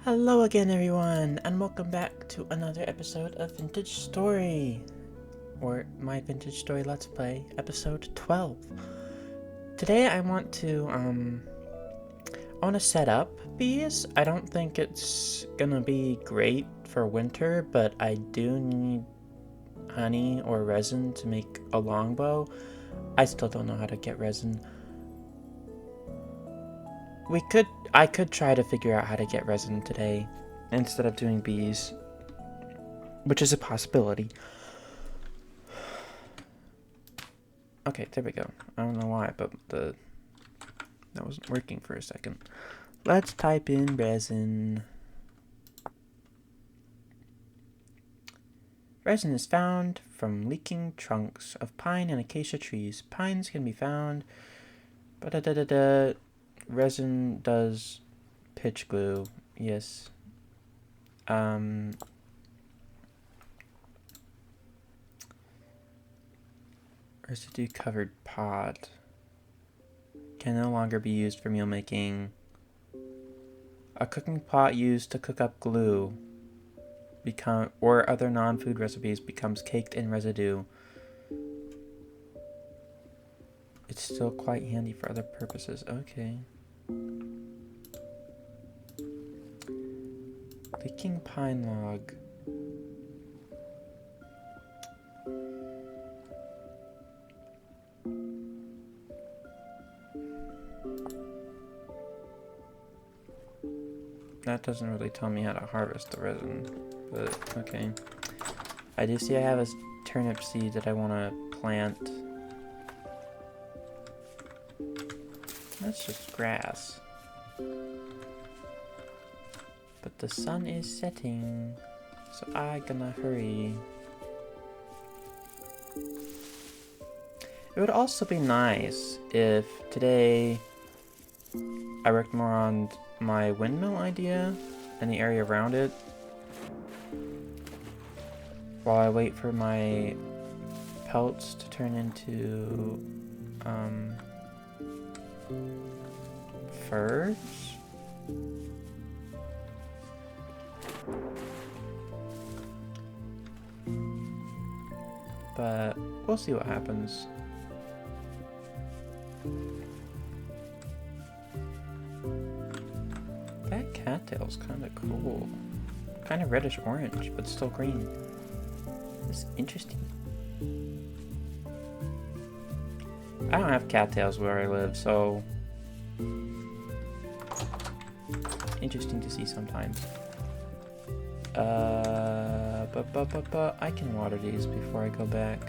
Hello again, everyone, and welcome back to another episode of Vintage Story, or My Vintage Story Let's Play, episode 12. Today I want to set up bees. I don't think it's gonna be great for winter, but I do need honey or resin to make a longbow. I still don't know how to get resin. I could try to figure out how to get resin today instead of doing bees, which is a possibility. Okay, there we go. I don't know why, but that wasn't working for a second. Let's type in resin. Resin is found from leaking trunks of pine and acacia trees. Pines can be found. Resin does pitch glue. Yes. Residue covered pot can no longer be used for meal making. A cooking pot used to cook up glue or other non-food recipes becomes caked in residue. It's still quite handy for other purposes. Okay. Leaking pine log. That doesn't really tell me how to harvest the resin, but okay. I do see I have a turnip seed that I want to plant. That's just grass. But the sun is setting, so I gonna hurry. It would also be nice if today I worked more on my windmill idea and the area around it while I wait for my pelts to turn into furs. But we'll see what happens. That cattail's kind of cool. Kind of reddish orange, but still green. It's interesting. I don't have cattails where I live, so interesting to see sometimes. But I can water these before I go back.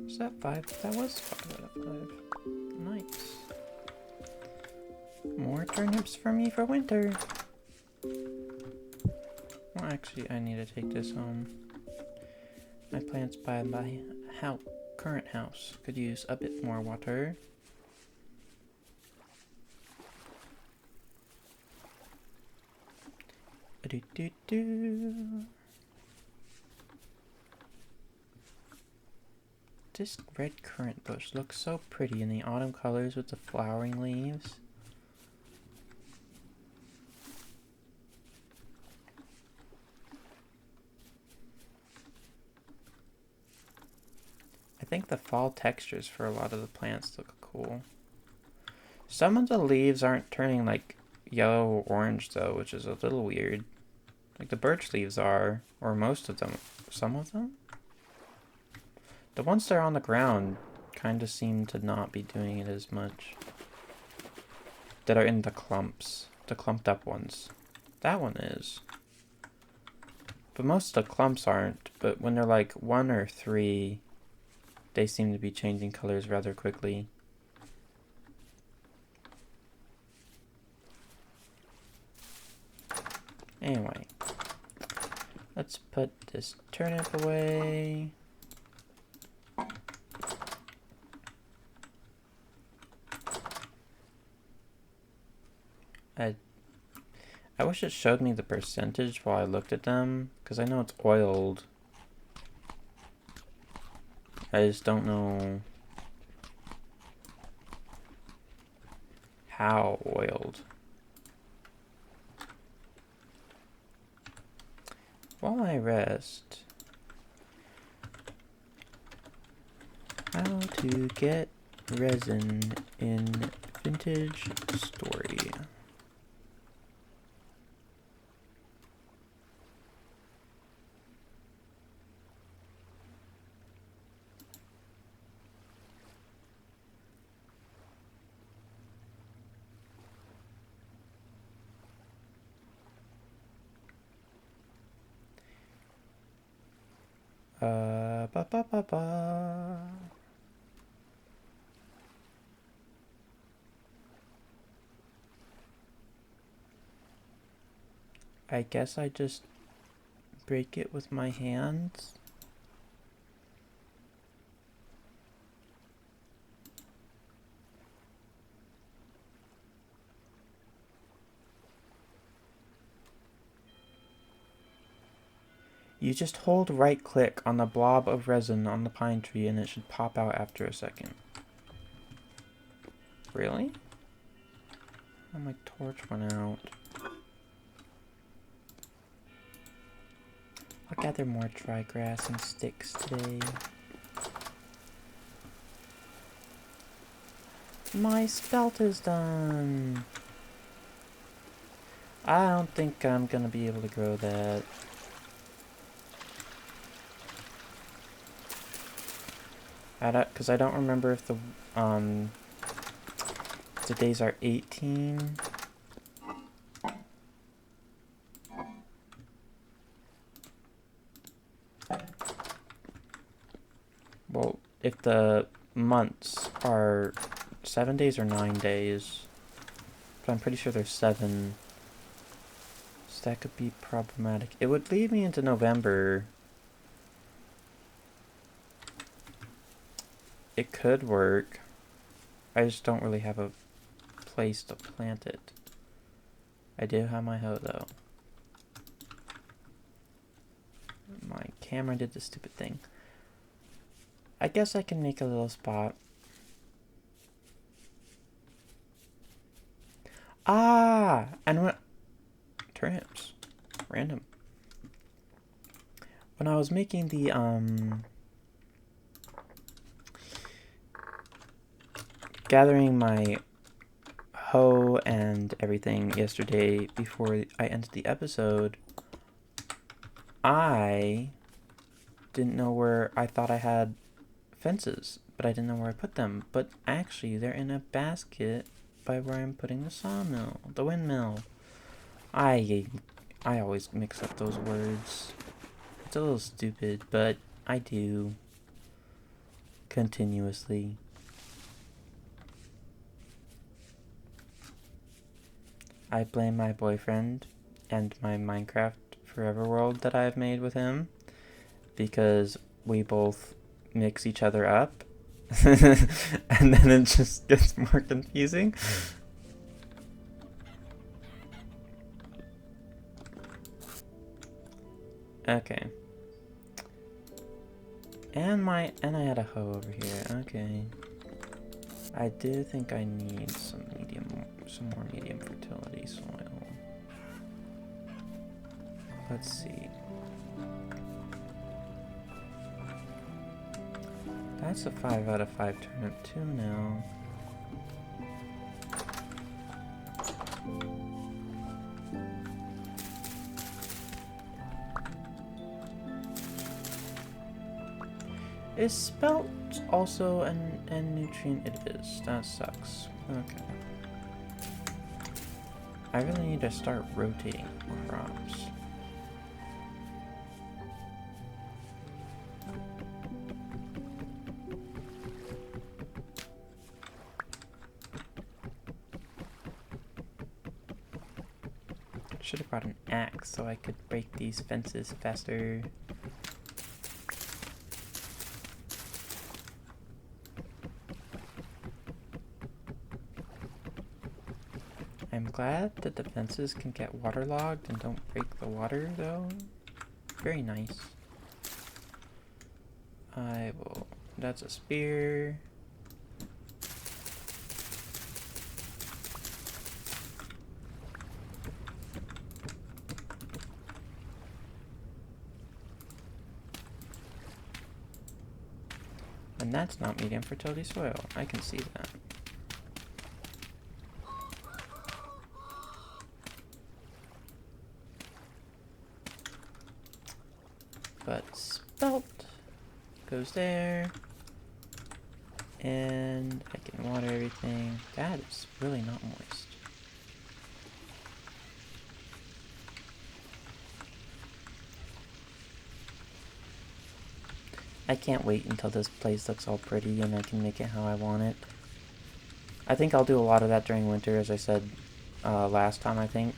Is that 5? That was 5 out of 5. Nice. More turnips for me for winter. Well, actually, I need to take this home. My plants by my current house could use a bit more water. This red currant bush looks so pretty in the autumn colors with the flowering leaves. I think the fall textures for a lot of the plants look cool. Some of the leaves aren't turning like yellow or orange though, which is a little weird. Like the birch leaves are, or most of them. Some of them? The ones that are on the ground kind of seem to not be doing it as much. That are in the clumps. The clumped up ones. That one is. But most of the clumps aren't. But when they're like 1 or 3, they seem to be changing colors rather quickly. Anyway, let's put this turnip away. I wish it showed me the percentage while I looked at them, because I know it's oiled. I just don't know how oiled. While I rest, how to get resin in Vintage Story. Ba ba ba ba. I guess I just break it with my hands. You just hold right click on the blob of resin on the pine tree and it should pop out after a second. Really? Oh, my torch went out. I'll gather more dry grass and sticks today. My spelt is done! I don't think I'm gonna be able to grow that. Because I don't remember if the days are 18. Well, if the months are 7 days or 9 days, but I'm pretty sure there's 7. So that could be problematic. It would lead me into November. It could work. I just don't really have a place to plant it. I do have my hoe though. My camera did the stupid thing. I guess I can make a little spot. Ah! And when... Turnips. Random. When I was making the, gathering my hoe and everything yesterday before I ended the episode, I didn't know where... I thought I had fences, but I didn't know where I put them. But actually, they're in a basket by where I'm putting the sawmill, the windmill. I always mix up those words. It's a little stupid, but I do continuously. I blame my boyfriend and my Minecraft Forever world that I've made with him, because we both mix each other up and then it just gets more confusing. Okay. And I had a hoe over here. Okay. I do think I need some more medium fertility soil. Let's see. That's a 5 out of 5 turnip too now. Is spelt also a nutrient? It is. That sucks. Okay. I really need to start rotating crops. Should have brought an axe so I could break these fences faster. I'm glad that the fences can get waterlogged and don't break the water, though. Very nice. I will... That's a spear. And that's not medium fertility soil. I can see that. But spelt goes there. And I can water everything. That is really not moist. I can't wait until this place looks all pretty and I can make it how I want it. I think I'll do a lot of that during winter, as I said last time, I think.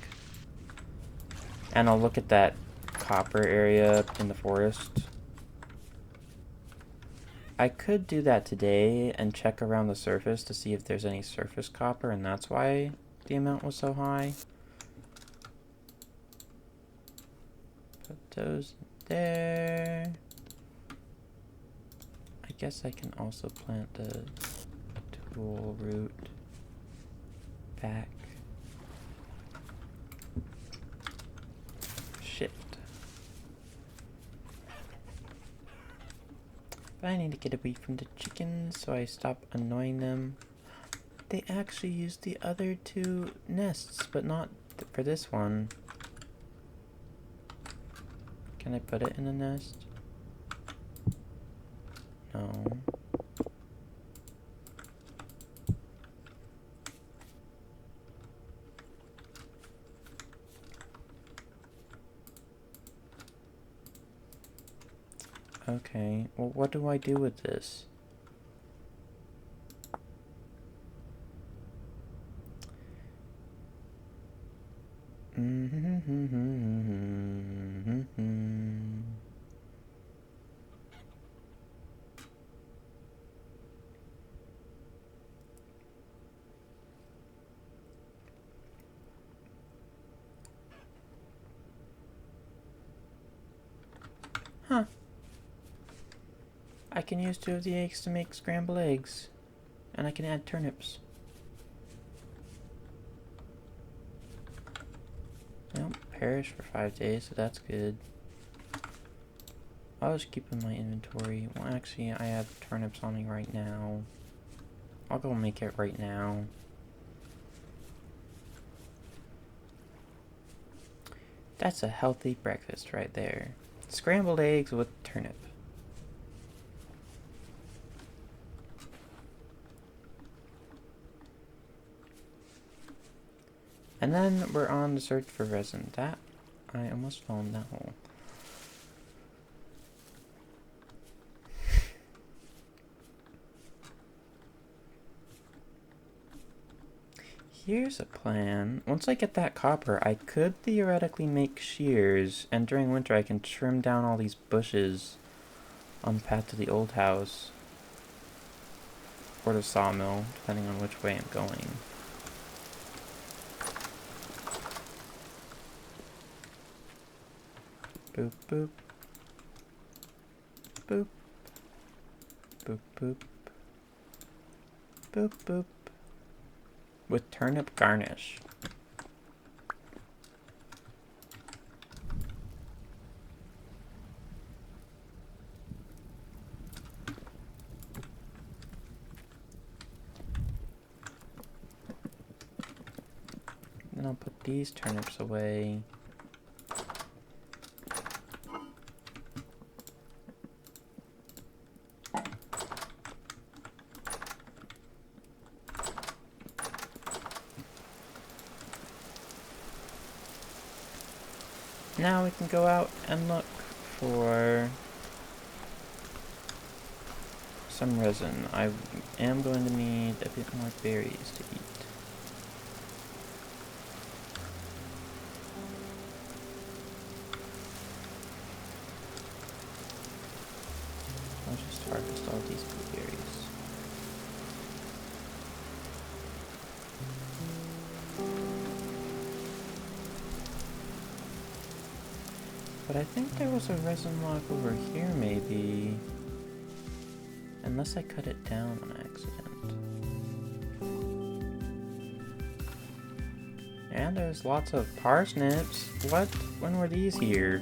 And I'll look at that copper area in the forest. I could do that today and check around the surface to see if there's any surface copper, and that's why the amount was so high. Put those there. I guess I can also plant the tool root back. Shift. But I need to get away from the chickens so I stop annoying them. They actually used the other two nests, but not for this one. Can I put it in a nest? No. Okay, well, what do I do with this? Huh. I can use 2 of the eggs to make scrambled eggs. And I can add turnips. Nope, perish for 5 days, so that's good. I'll just keep in my inventory. Well, actually, I have turnips on me right now. I'll go make it right now. That's a healthy breakfast right there. Scrambled eggs with turnip. And then we're on the search for resin. That, I almost fell in that hole. Here's a plan. Once I get that copper, I could theoretically make shears, and during winter I can trim down all these bushes on the path to the old house. Or the sawmill, depending on which way I'm going. Boop, boop. Boop. Boop, boop. Boop, boop. With turnip garnish. Then I'll put these turnips away. Now we can go out and look for some resin. I am going to need a bit more berries to eat. harvest all these blueberries. But I think there was a resin log over here, maybe. Unless I cut it down on accident. And there's lots of parsnips. What? When were these here?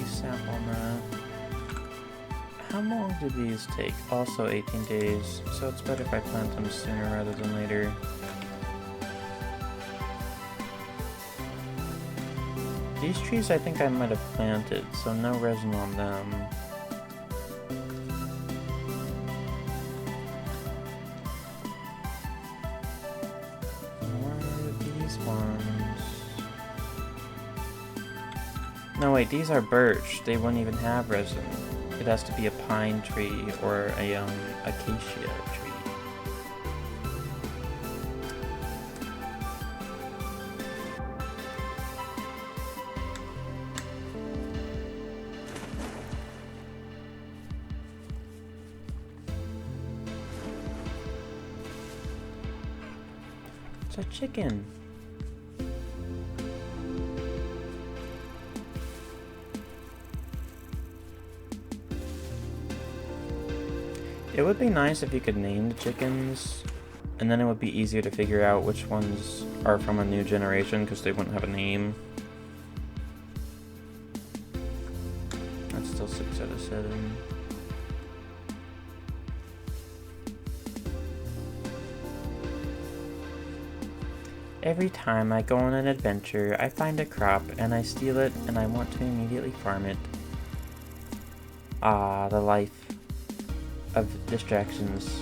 Sample that. How long do these take? Also 18 days, so it's better if I plant them sooner rather than later. These trees I think I might have planted, so no resin on them. Or these ones. No wait, these are birch. They wouldn't even have resin. It has to be a pine tree or a acacia tree. It's a chicken. It would be nice if you could name the chickens, and then it would be easier to figure out which ones are from a new generation because they wouldn't have a name. That's still 6 out of 7. Every time I go on an adventure, I find a crop and I steal it and I want to immediately farm it. Ah, the life of distractions.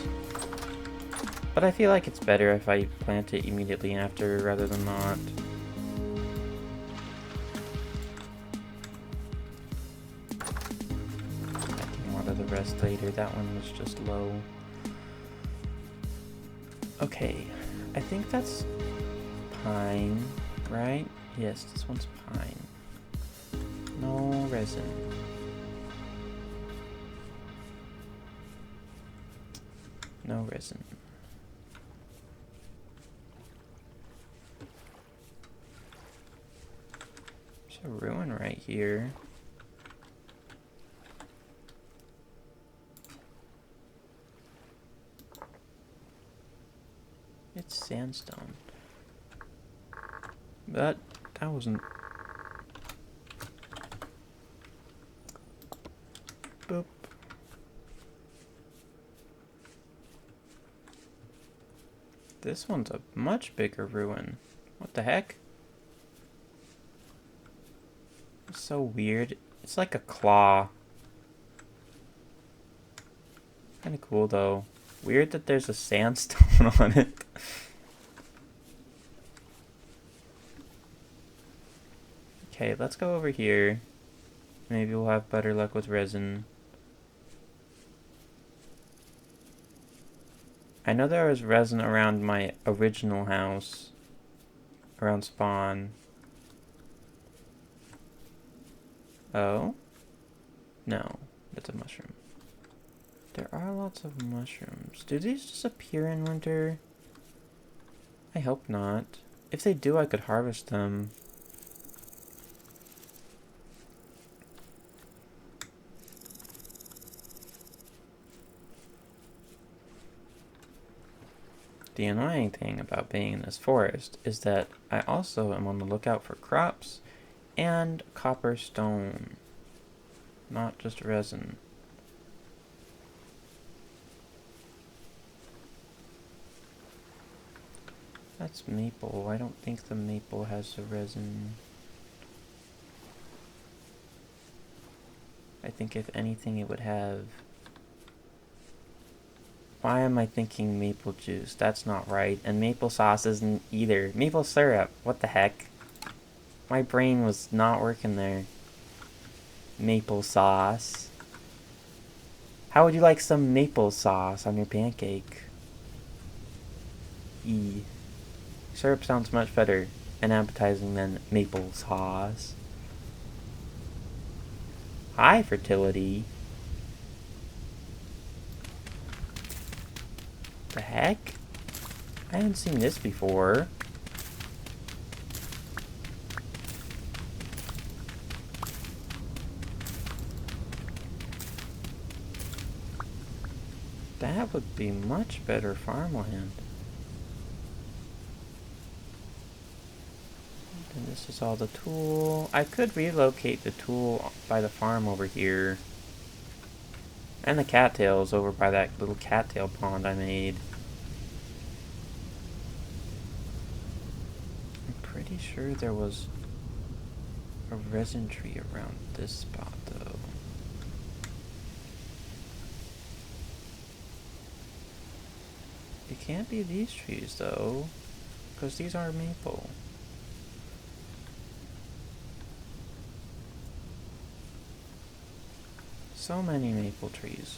But I feel like it's better if I plant it immediately after rather than not. I can water the rest later. That one was just low. Okay, I think that's pine, right? Yes, this one's pine. No resin. No resin. There's a ruin right here. It's sandstone. But that wasn't... Boop. This one's a much bigger ruin. What the heck? It's so weird. It's like a claw. Kinda cool though. Weird that there's a sandstone on it. Okay, let's go over here. Maybe we'll have better luck with resin. I know there was resin around my original house. Around spawn. Oh? No, that's a mushroom. There are lots of mushrooms. Do these just appear in winter? I hope not. If they do, I could harvest them. The annoying thing about being in this forest is that I also am on the lookout for crops and copper stone, not just resin. That's maple. I don't think the maple has the resin. I think if anything it would have Why am I thinking maple juice? That's not right. And maple sauce isn't either. Maple syrup. What the heck? My brain was not working there. Maple sauce. How would you like some maple sauce on your pancake? E. Syrup sounds much better and appetizing than maple sauce. Hi, fertility. The heck? I haven't seen this before. That would be much better farmland. And this is all the tool. I could relocate the tool by the farm over here. And the cattails over by that little cattail pond I made. I'm pretty sure there was a resin tree around this spot though. It can't be these trees though, because these are maple. So many maple trees.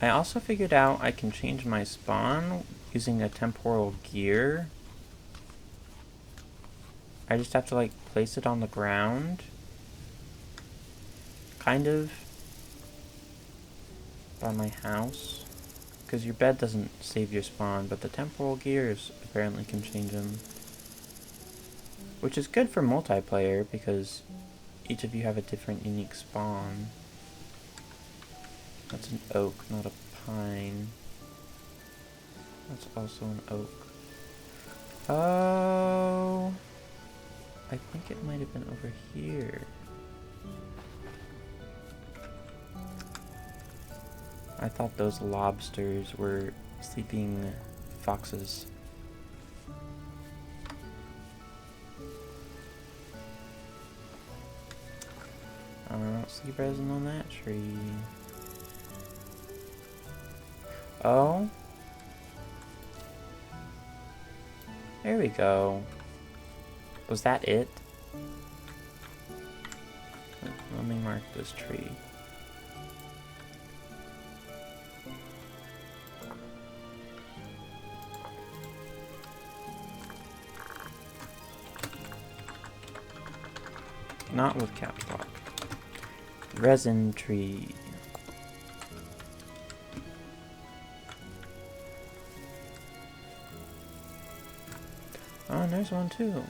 I also figured out I can change my spawn using a temporal gear. I just have to like place it on the ground. Kind of. By my house. Because your bed doesn't save your spawn, but the temporal gears apparently can change them. Which is good for multiplayer, because each of you have a different unique spawn. That's an oak, not a pine. That's also an oak. Oh, I think it might have been over here. I thought those lobsters were sleeping foxes. I don't see resin on that tree. Oh. There we go. Was that it? Let me mark this tree. Not with caps lock. Resin tree. Oh, and there's one too.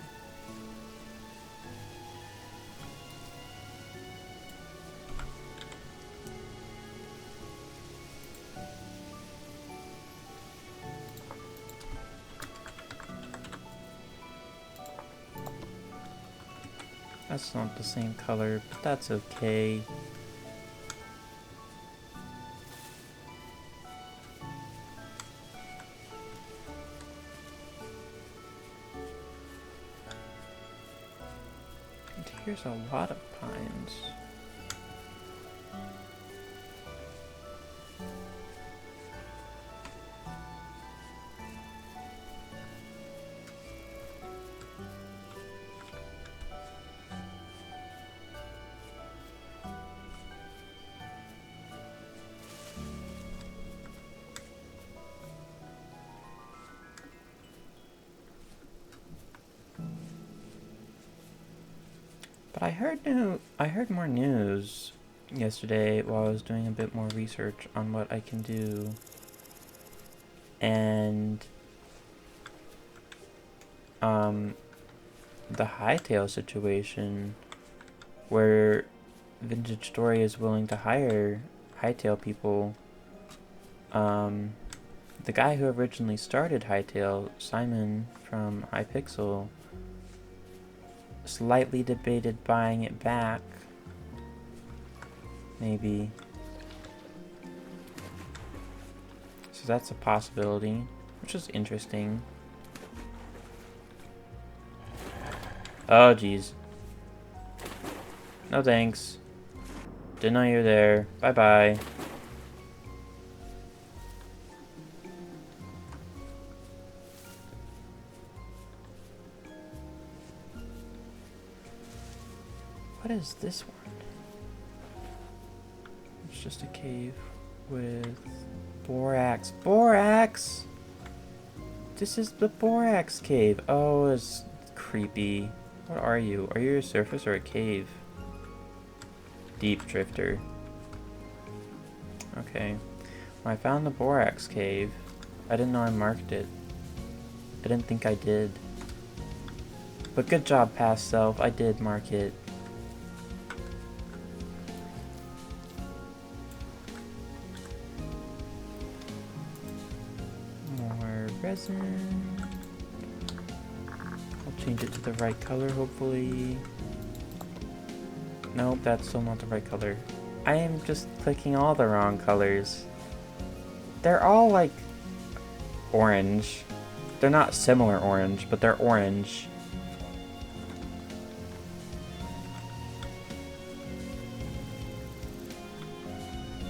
That's not the same color, but that's okay. And here's a lot of pines. But I heard more news yesterday while I was doing a bit more research on what I can do. And the Hytale situation where Vintage Story is willing to hire Hytale people. The guy who originally started Hytale, Simon from Hypixel, slightly debated buying it back. Maybe. So that's a possibility, which is interesting. Oh, geez. No thanks. Didn't know you were there. Bye-bye. What is this one? It's just a cave with borax. Borax! This is the borax cave. Oh, it's creepy. What are you? Are you a surface or a cave? Deep drifter. Okay. Well, I found the borax cave. I didn't know I marked it. I didn't think I did. But good job, past self. I did mark it. More resin. I'll change it to the right color, hopefully. Nope, that's still not the right color. I am just clicking all the wrong colors. They're all like orange. They're not similar orange, but they're orange.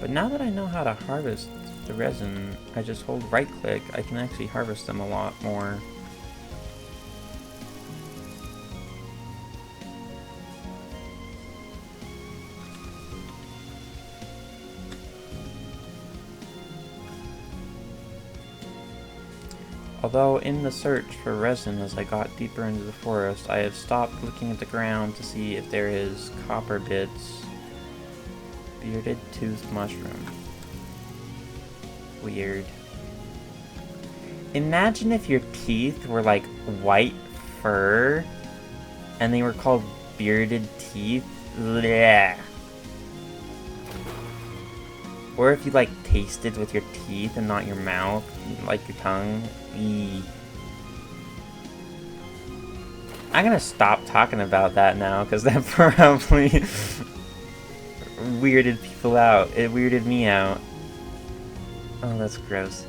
But now that I know how to harvest the resin, I just hold right click, I can actually harvest them a lot more. Although in the search for resin as I got deeper into the forest, I have stopped looking at the ground to see if there is copper bits. Bearded toothed mushroom. Weird. Imagine if your teeth were like white fur and they were called bearded teeth. Blech. Or if you like tasted with your teeth and not your mouth, like your tongue. Eee. I'm gonna stop talking about that now because that probably weirded people out. It weirded me out. Oh, that's gross.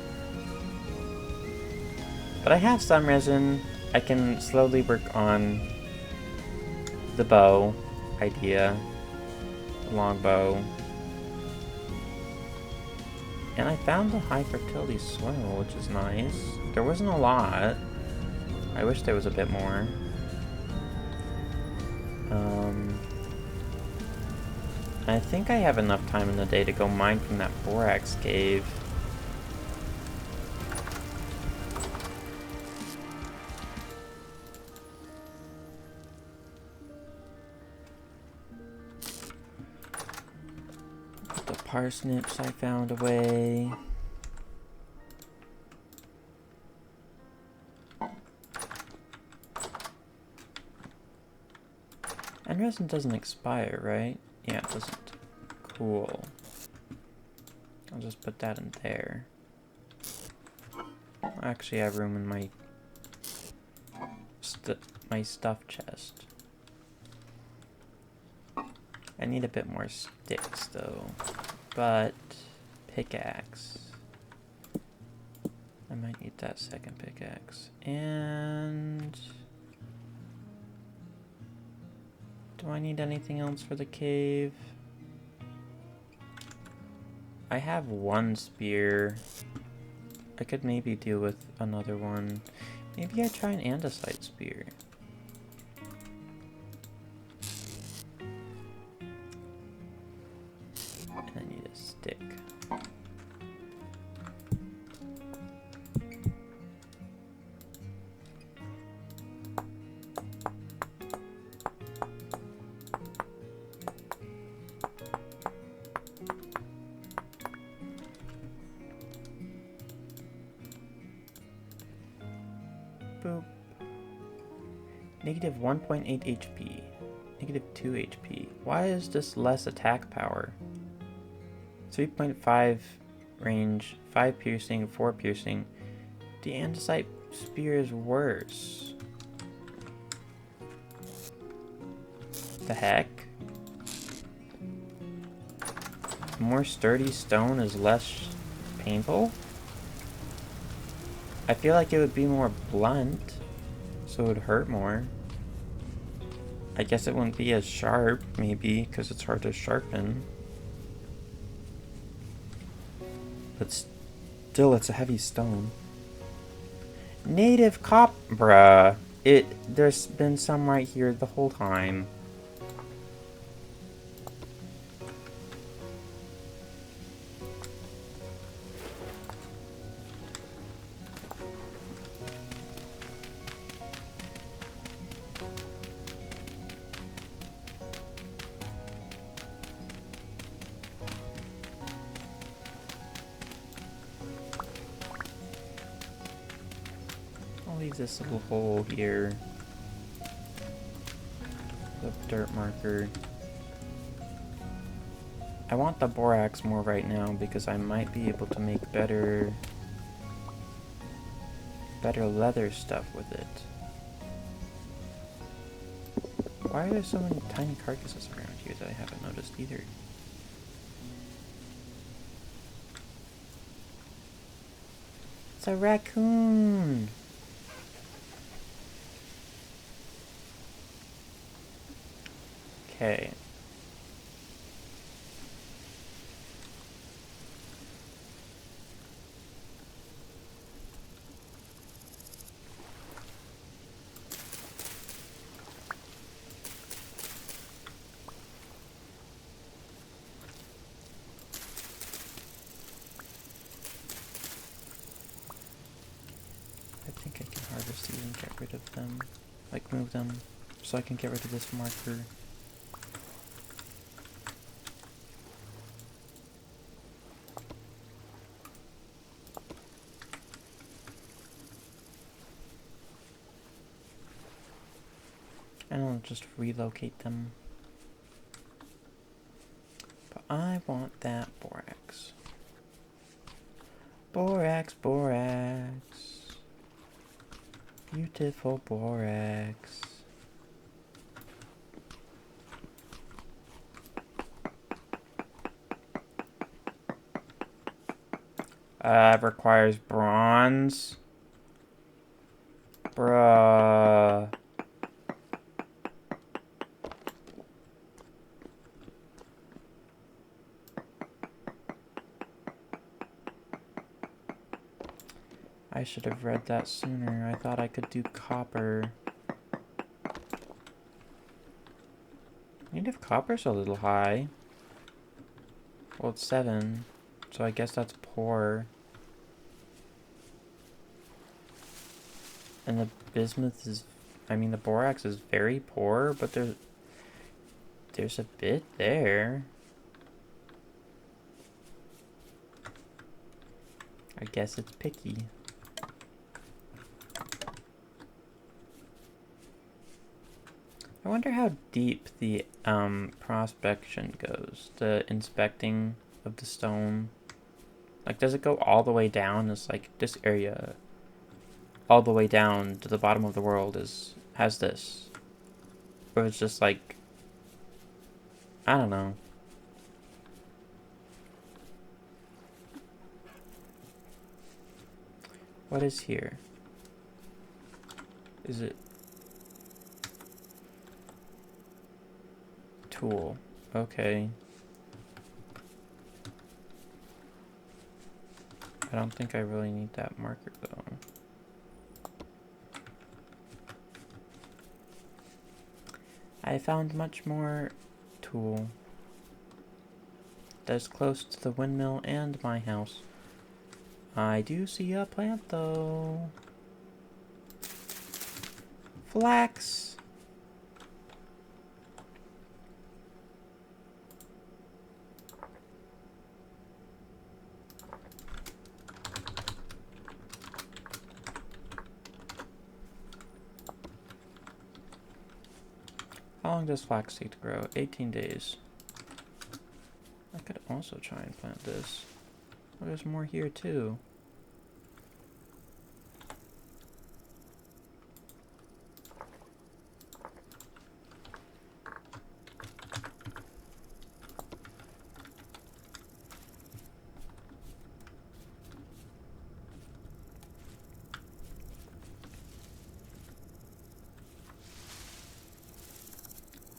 But I have some resin. I can slowly work on the bow idea. The long bow. And I found the high fertility soil, which is nice. There wasn't a lot. I wish there was a bit more. I think I have enough time in the day to go mine from that borax cave. The parsnips I found away. And resin doesn't expire, right? Yeah, it doesn't. Cool. I'll just put that in there. I actually have room in my stuff chest. I need a bit more sticks though. But pickaxe. I might need that second pickaxe. And do I need anything else for the cave? I have one spear. I could maybe deal with another one. Maybe I try an andesite spear. And I need a stick. Boop. Negative 1.8 HP. Negative 2 HP. Why is this less attack power? 3.5 range, 5 piercing, 4 piercing. The andesite spear is worse. The heck? More sturdy stone is less painful? I feel like it would be more blunt, so it would hurt more. I guess it wouldn't be as sharp, maybe, because it's hard to sharpen. But still, it's a heavy stone. Native copra. There's been some right here the whole time. I'll leave this little hole here. The dirt marker. I want the borax more right now because I might be able to make better leather stuff with it. Why are there so many tiny carcasses around here that I haven't noticed either? It's a raccoon! Okay. I think I can harvest these and get rid of them. Like, move them so I can get rid of this marker. And I'll just relocate them. But I want that borax. Borax, borax. Beautiful borax. Requires bronze. Bruh. I should have read that sooner. I thought I could do copper. Native copper's a little high. Well, it's 7, so I guess that's poor. And the bismuth is, I mean, the borax is very poor, but there's a bit there. I guess it's picky. I wonder how deep the prospection goes, the inspecting of the stone. Like, does it go all the way down? It's like this area all the way down to the bottom of the world has this. Or it's just like, I don't know. What is here? Is it tool? Okay. I don't think I really need that marker though. I found much more tool that's close to the windmill and my house. I do see a plant though. Flax. How long does flax take to grow? 18 days. I could also try and plant this. Oh, there's more here too.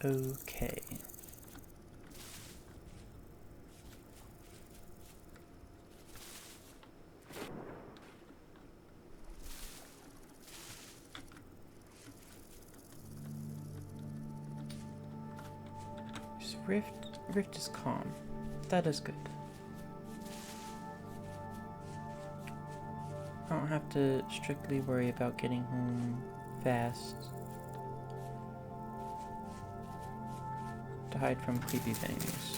Okay. Rift is calm. That is good. I don't have to strictly worry about getting home fast to hide from creepy things.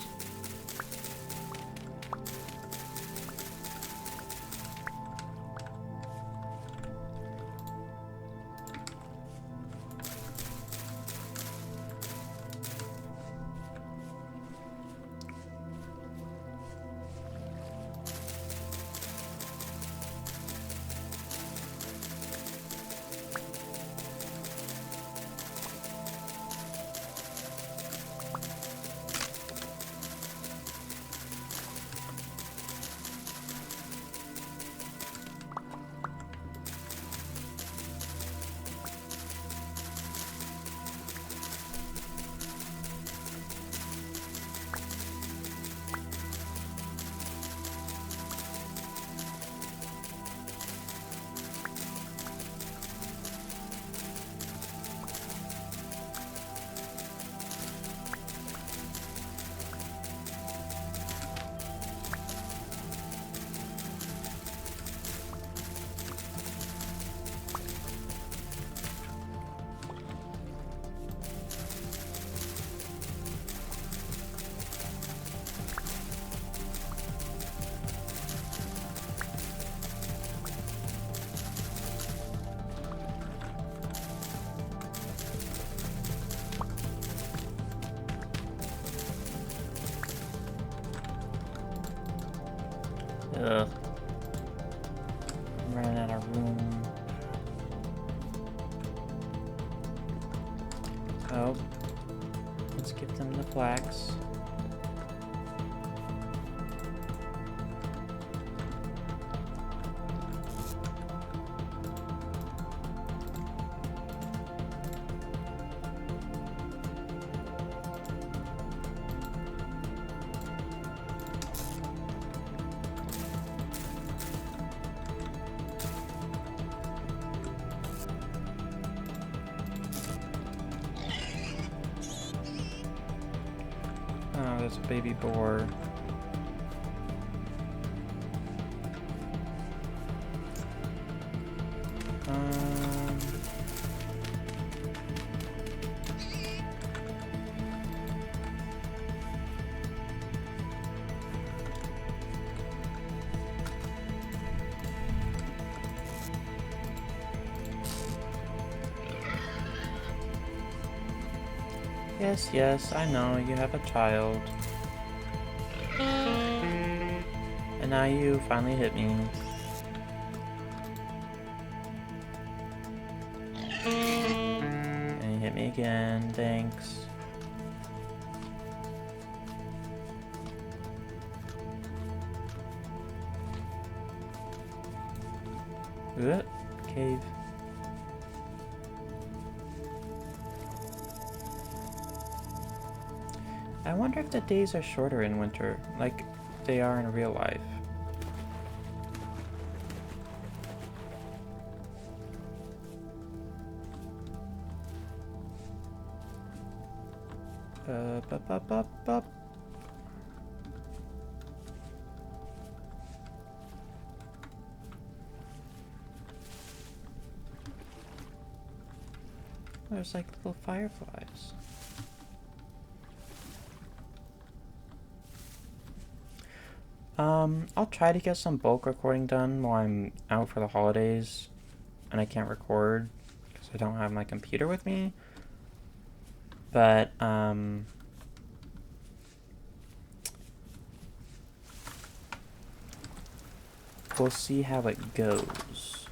Ugh. I'm running out of room. Oh. Let's give them the flax. Oh, there's a baby boar. Yes, yes, I know, you have a child. And now you finally hit me. And you hit me again, thanks. Ugh, cave. I wonder if the days are shorter in winter, like they are in real life. Bup. There's like little fireflies. I'll try to get some bulk recording done while I'm out for the holidays and I can't record because I don't have my computer with me. But, we'll see how it goes.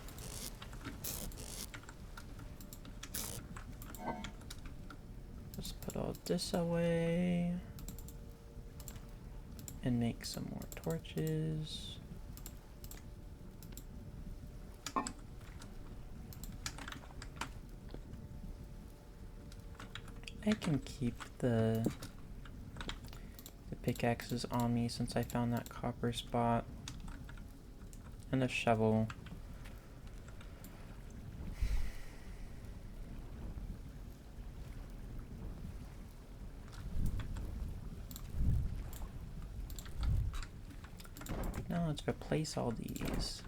Let's put all this away. And make some more torches. I can keep the pickaxes on me since I found that copper spot. And a shovel. Now let's replace all these.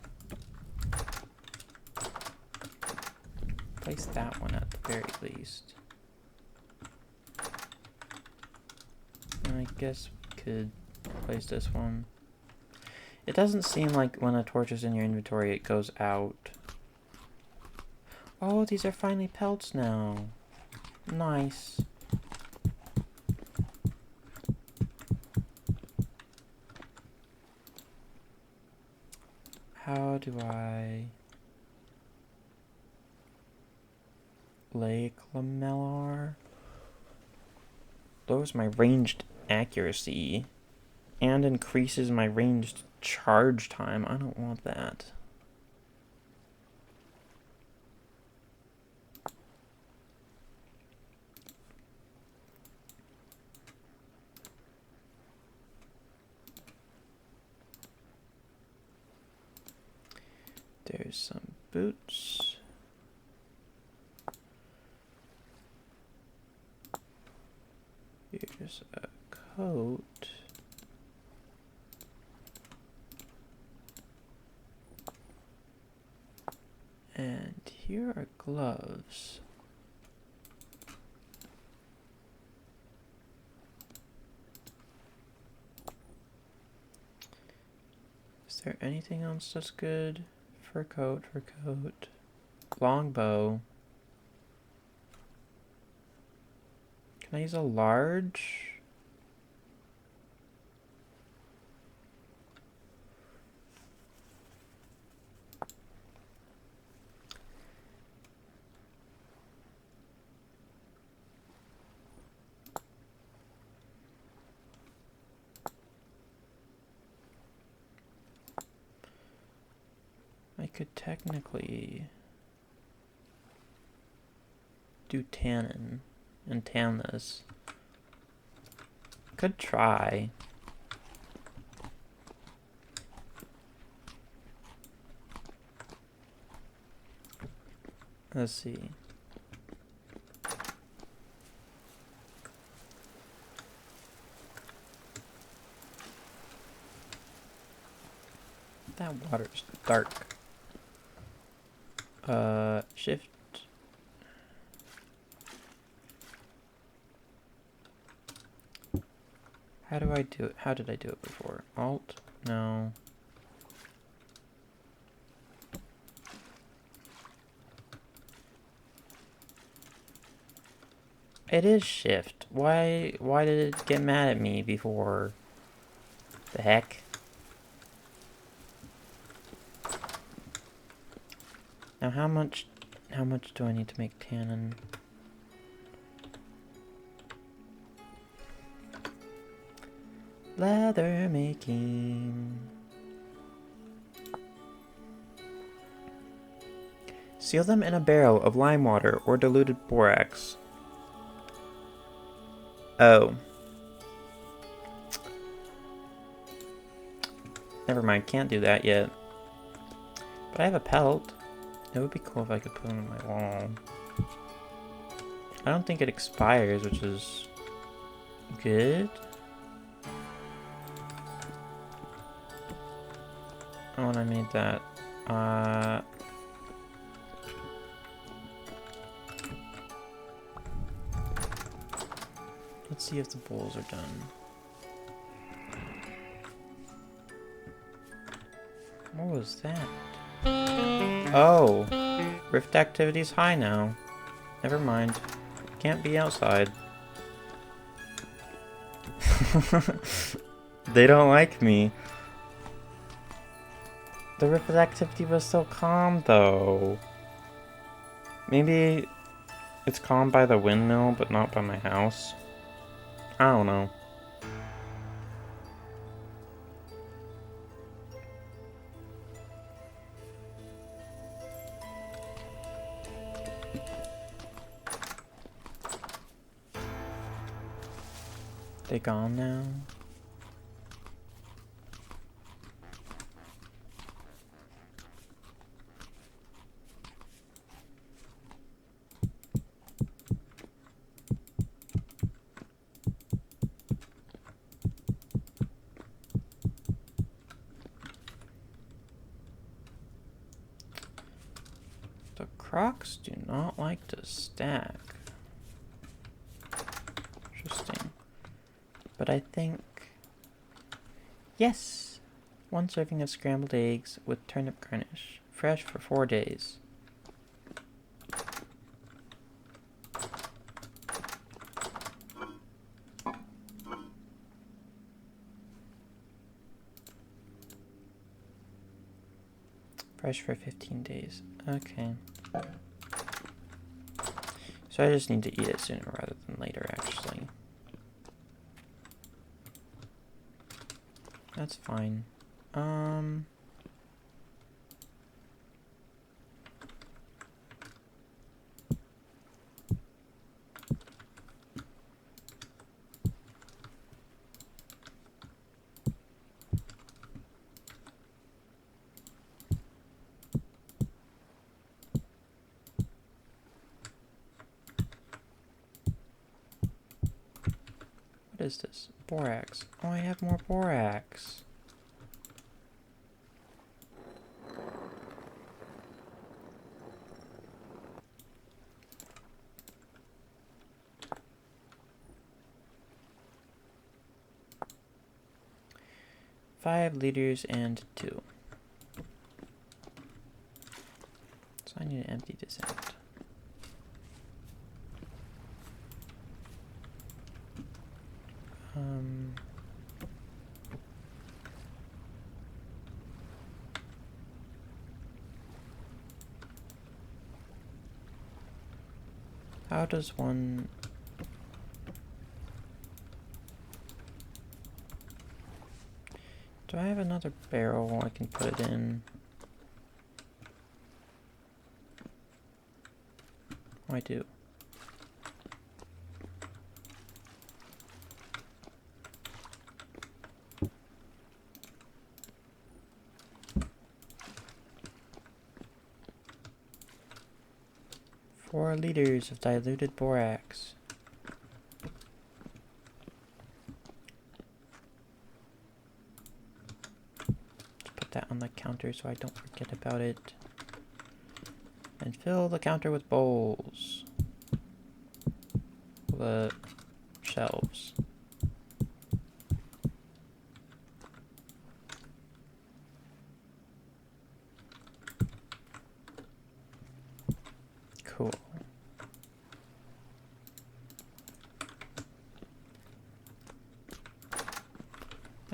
Place that one at the very least. And I guess we could place this one. It doesn't seem like when a torch is in your inventory it goes out. Oh, these are finally pelts now. Nice. How do I... Lake Lamellar? Lowers my ranged accuracy and increases my ranged charge time. I don't want that. There's some boots. Here's a coat. And here are gloves. Is there anything else that's good? Fur coat, fur coat. Longbow. Can I use a large? I could technically do tannin and tan this. Could try. Let's see. That water's dark. Shift. How do I do it? How did I do it before? Alt? No. It is shift. Why did it get mad at me before? The heck? Now how much do I need to make tannin? Leather making. Seal them in a barrel of lime water or diluted borax. Oh. Never mind, can't do that yet. But I have a pelt. It would be cool if I could put them on my wall. I don't think it expires, which is good. Oh, and I made that. Let's see if the bowls are done. What was that? Oh, rift activity's high now. Never mind. Can't be outside. They don't like me. The rift activity was so calm, though. Maybe it's calm by the windmill, but not by my house. I don't know. They gone now? The crocs do not like to stack. Interesting. But I think... Yes! 1 serving of scrambled eggs with turnip garnish. Fresh for 4 days. Fresh for 15 days. Okay. So I just need to eat it sooner rather than later, actually. That's fine. What is this? Borax. Oh, I have more borax. Five liters and 2. So I need to empty this out. How does one... Do I have another barrel I can put it in? Oh, I do. Four liters of diluted borax. That on the counter so I don't forget about it. And fill the counter with bowls. The shelves. Cool.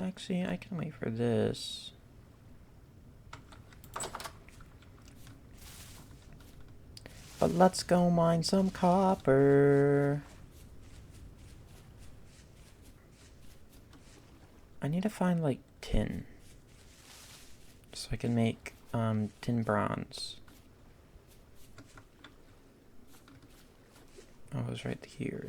Actually, I can wait for this. But let's go mine some copper. I need to find like tin. So I can make tin bronze. Oh, it was right here.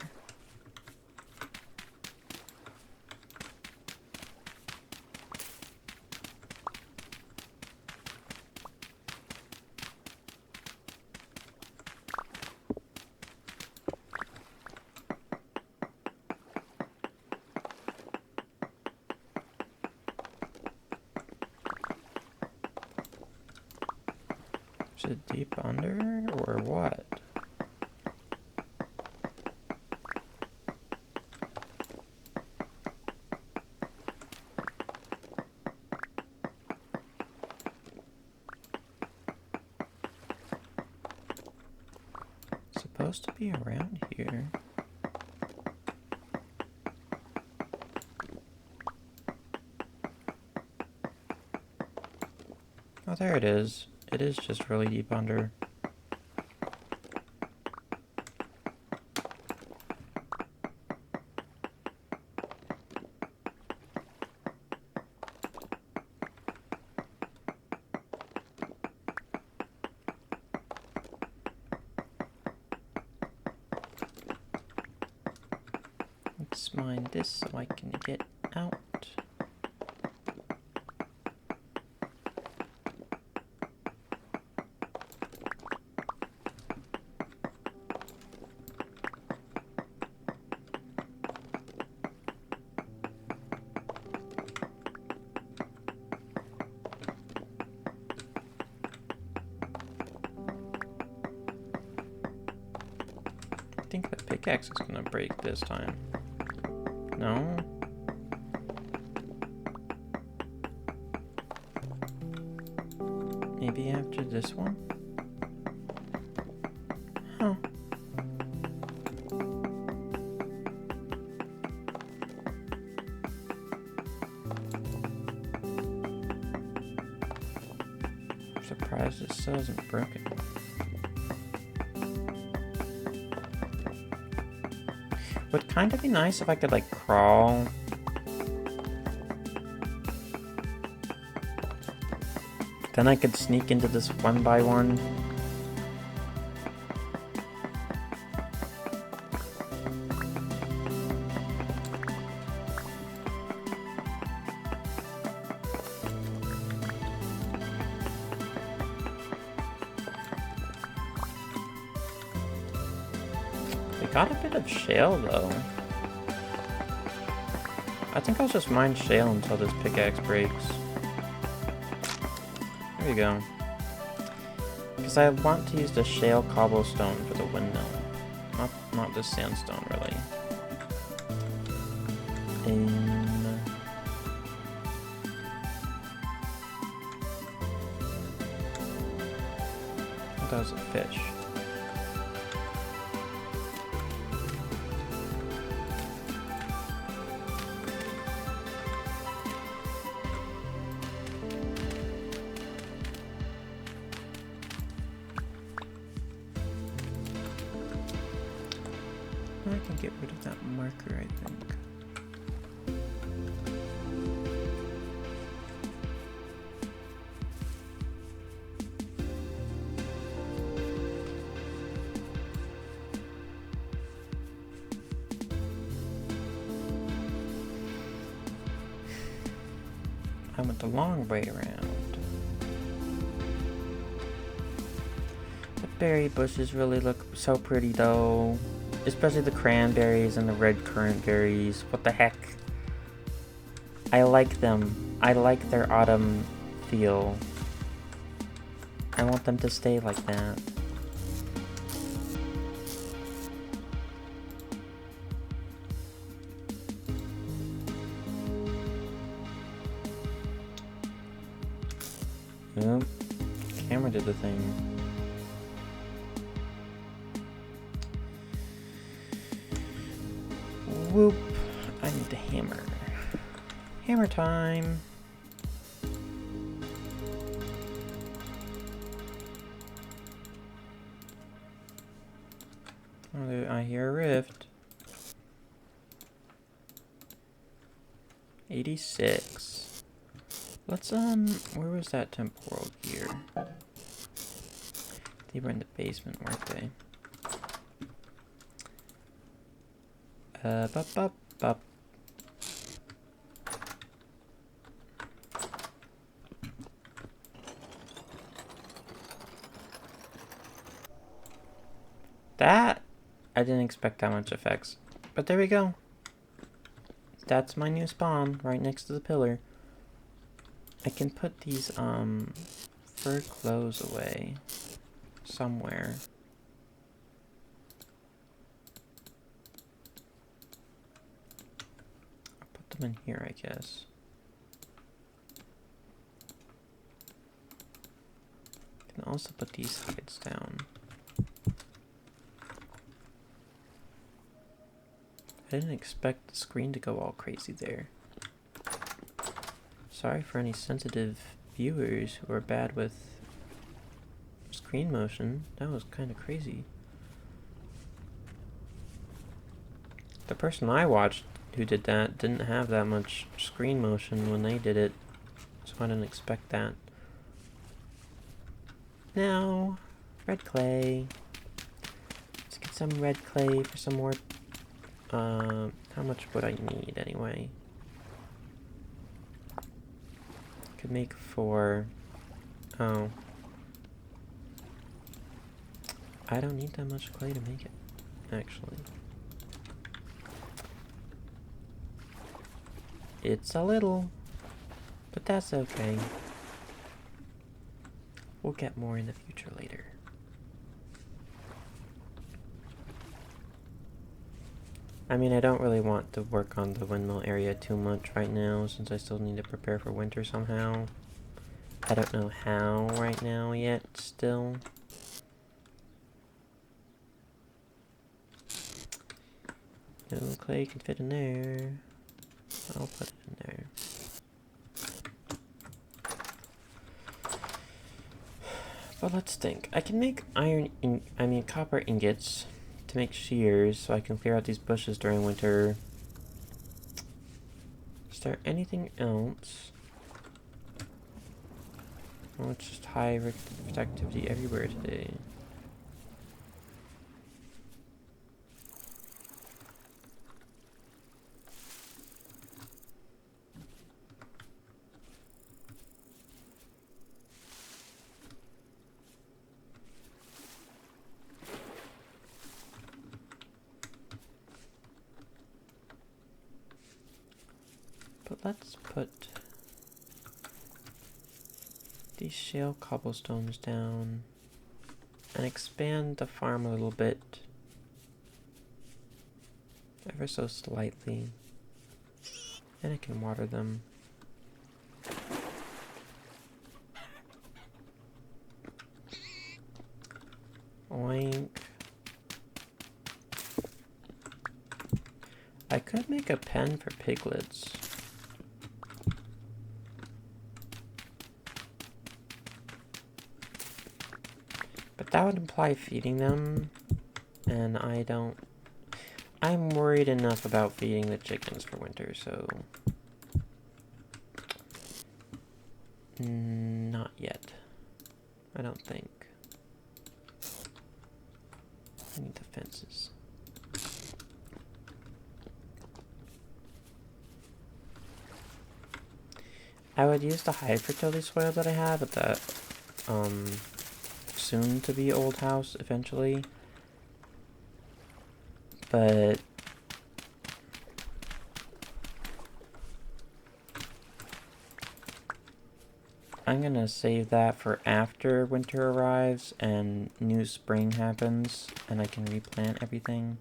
Is it deep under, or what? It's supposed to be around here. Oh, there it is. It is just really deep under. Let's mine this so I can get out. I think the pickaxe is gonna break this time. No? Maybe after this one? Huh. I'm surprised it still isn't broken. Would kind of be nice if I could, like, crawl. Then I could sneak into this one by one. We got a bit of shale, though. I think I'll just mine shale until this pickaxe breaks. There you go. Because I want to use the shale cobblestone for the windmill. Not the sandstone, really. That was a fish. I can get rid of that marker, I think. I went the long way around. The berry bushes really look so pretty, though. Especially the cranberries and the red currant berries. What the heck? I like them. I like their autumn feel. I want them to stay like that. Nope. Camera did the thing. Whoop. I need the hammer. Hammer time. Oh, I hear a rift. 86. Let's, where was that temporal gear? They were in the basement, weren't they? Bup. That, I didn't expect that much effects. But there we go. That's my new spawn, right next to the pillar. I can put these, fur clothes away somewhere. I'll put them in here, I guess. I can also put these hides down. I didn't expect the screen to go all crazy there. Sorry for any sensitive viewers who are bad with screen motion. That was kind of crazy. The person I watched who did that didn't have that much screen motion when they did it, so I didn't expect that. Now, red clay. Let's get some red clay for some more How much would I need anyway? Could make 4. Oh. I don't need that much clay to make it, actually. It's a little, but that's okay. We'll get more in the future later. I mean, I don't really want to work on the windmill area too much right now, since I still need to prepare for winter somehow. I don't know how right now yet, still. No clay can fit in there. I'll put it in there. But let's think. I can make copper ingots to make shears, so I can clear out these bushes during winter. Is there anything else? Oh, it's just high activity everywhere today. But let's put these shale cobblestones down and expand the farm a little bit, ever so slightly, and I can water them. Oink. I could make a pen for piglets. But that would imply feeding them, and I'm worried enough about feeding the chickens for winter, so not yet. I don't think. I need the fences. I would use the high fertility soil that I have at that soon to be old house eventually, but I'm gonna save that for after winter arrives and new spring happens and I can replant everything.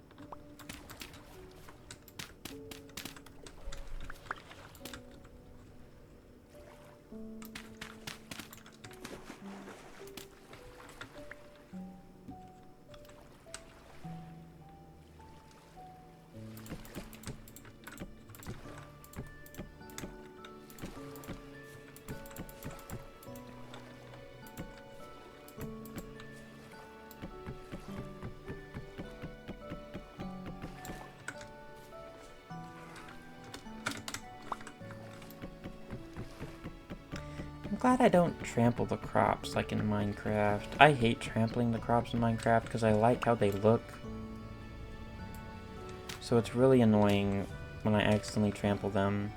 I'm glad I don't trample the crops like in Minecraft. I hate trampling the crops in Minecraft because I like how they look. So it's really annoying when I accidentally trample them.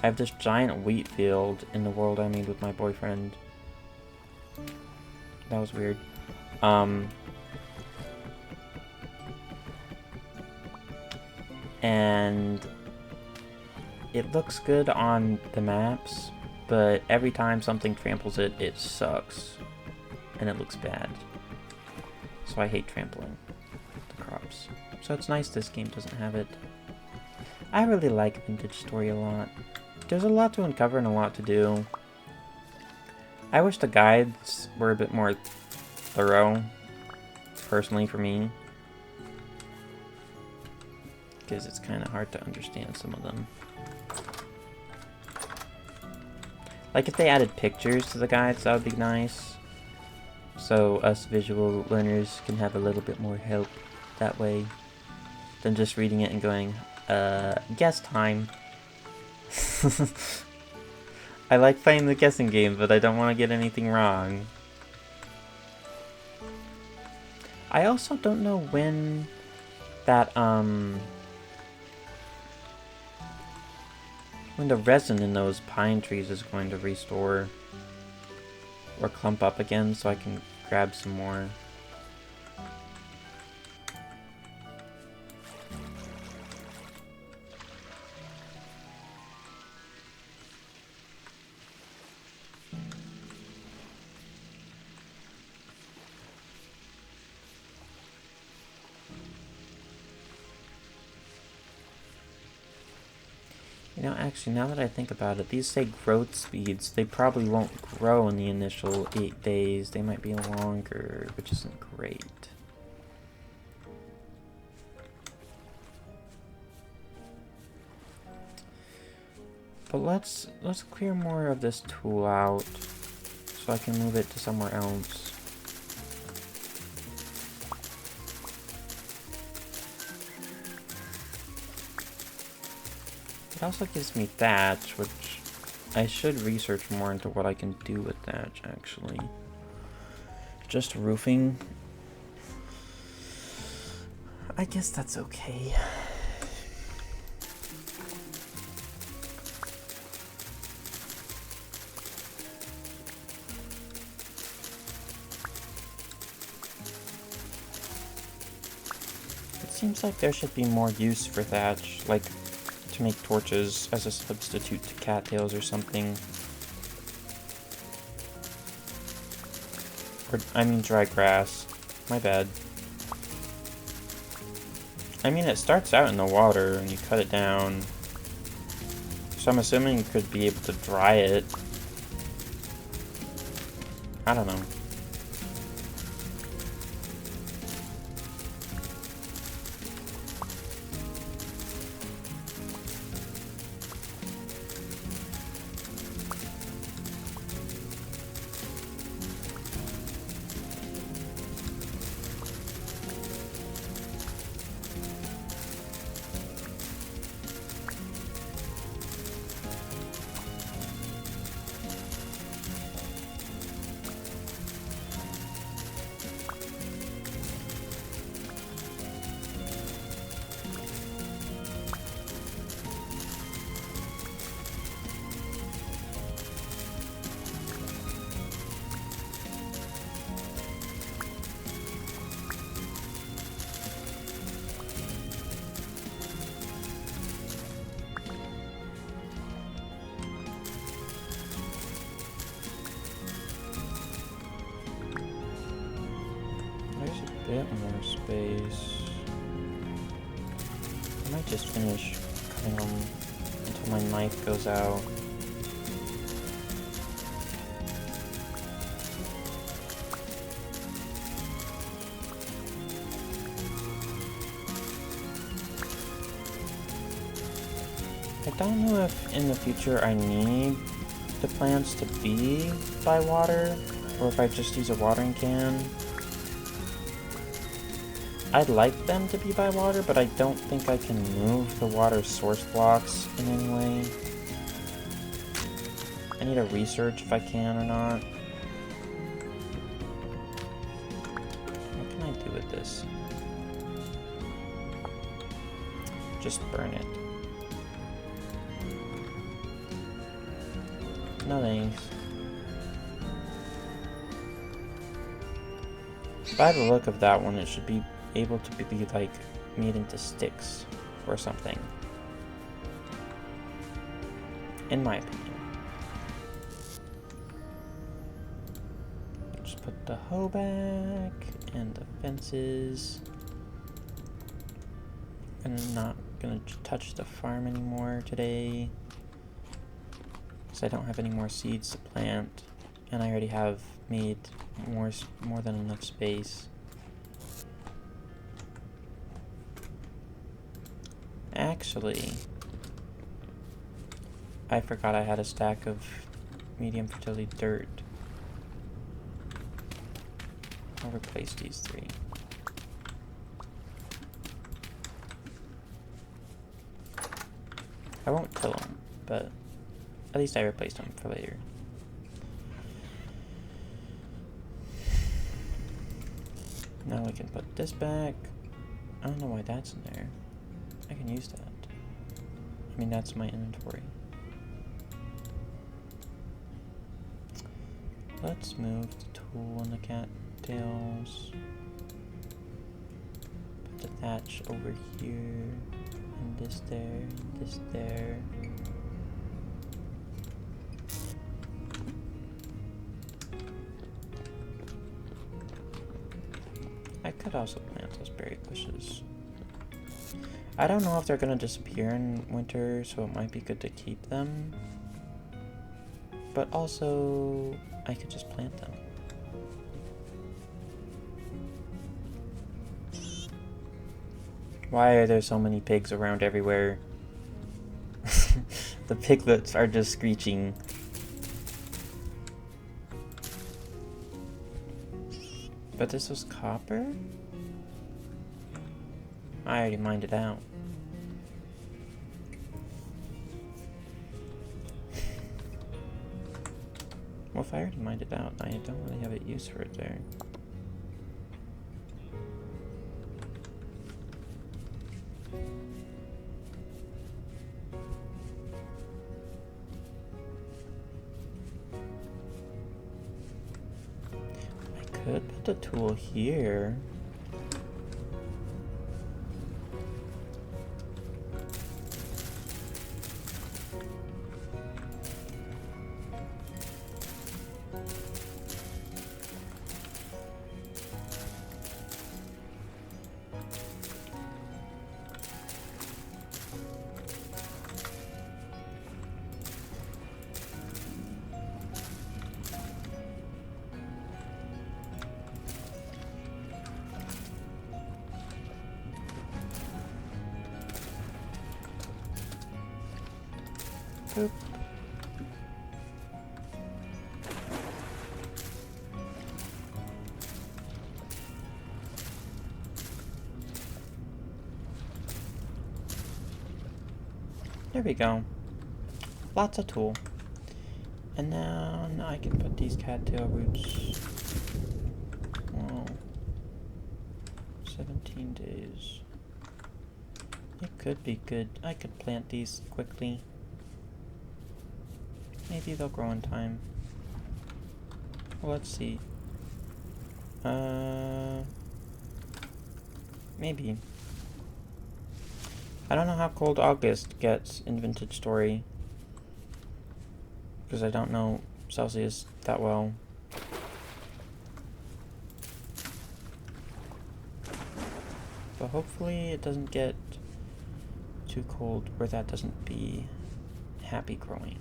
I have this giant wheat field in the world I made with my boyfriend. That was weird. And it looks good on the maps, but every time something tramples it, it sucks. And it looks bad. So I hate trampling the crops. So it's nice this game doesn't have it. I really like Vintage Story a lot. There's a lot to uncover and a lot to do. I wish the guides were a bit more thorough, personally for me. Because it's kind of hard to understand some of them. Like if they added pictures to the guides, that would be nice. So us visual learners can have a little bit more help that way. Than just reading it and going, guess time. I like playing the guessing game, but I don't want to get anything wrong. I also don't know when that, when the resin in those pine trees is going to restore or clump up again, so I can grab some more. You know, actually, now that I think about it, these say growth speeds. They probably won't grow in the initial 8 days. They might be longer, which isn't great. But let's clear more of this tool out so I can move it to somewhere else. It also gives me thatch, which I should research more into what I can do with thatch, actually. Just roofing. I guess that's okay. It seems like there should be more use for thatch, like to make torches as a substitute to cattails or something. Or, I mean dry grass. My bad. I mean, it starts out in the water and you cut it down. So I'm assuming you could be able to dry it. I don't know. Bit more space. I might just finish cutting them until my knife goes out. I don't know if in the future I need the plants to be by water, or if I just use a watering can. I'd like them to be by water, but I don't think I can move the water source blocks in any way. I need to research if I can or not. What can I do with this? Just burn it. No thanks. By the look of that one, it should be able to be like made into sticks or something, in my opinion. Just put the hoe back and the fences, and I'm not gonna touch the farm anymore today because I don't have any more seeds to plant, and I already have made more than enough space. Actually, I forgot I had a stack of medium fertility dirt. I'll replace these 3. I won't kill them, but at least I replaced them for later. Now we can put this back. I don't know why that's in there. I can use that. I mean, that's my inventory. Let's move the tool and the cattails. Put the thatch over here. And this there, and this there. I could also plant those berry bushes. I don't know if they're gonna disappear in winter, so it might be good to keep them. But also, I could just plant them. Why are there so many pigs around everywhere? The piglets are just screeching. But this was copper? I already mined it out. Well, if I already mined it out, I don't really have a use for it there. I could put the tool here. Boop. There we go. Lots of tool. And now I can put these cattail roots. Whoa. 17 days. It could be good. I could plant these quickly. Maybe they'll grow in time. Well, let's see. Maybe. I don't know how cold August gets in Vintage Story, because I don't know Celsius that well. But hopefully it doesn't get too cold where that doesn't be happy growing.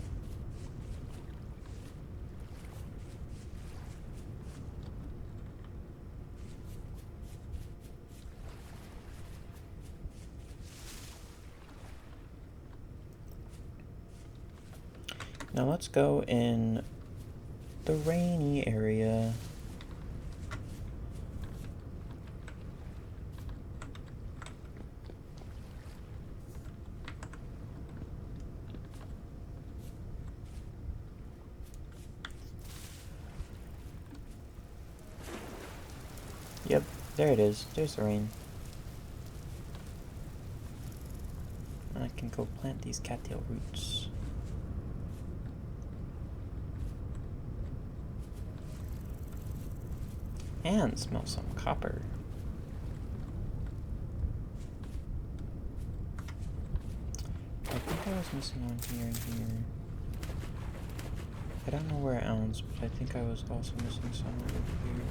Now let's go in the rainy area. Yep, there it is. There's the rain. And I can go plant these cattail roots. And smell some copper. I think I was missing one here and here. I don't know where else, but I think I was also missing some over here.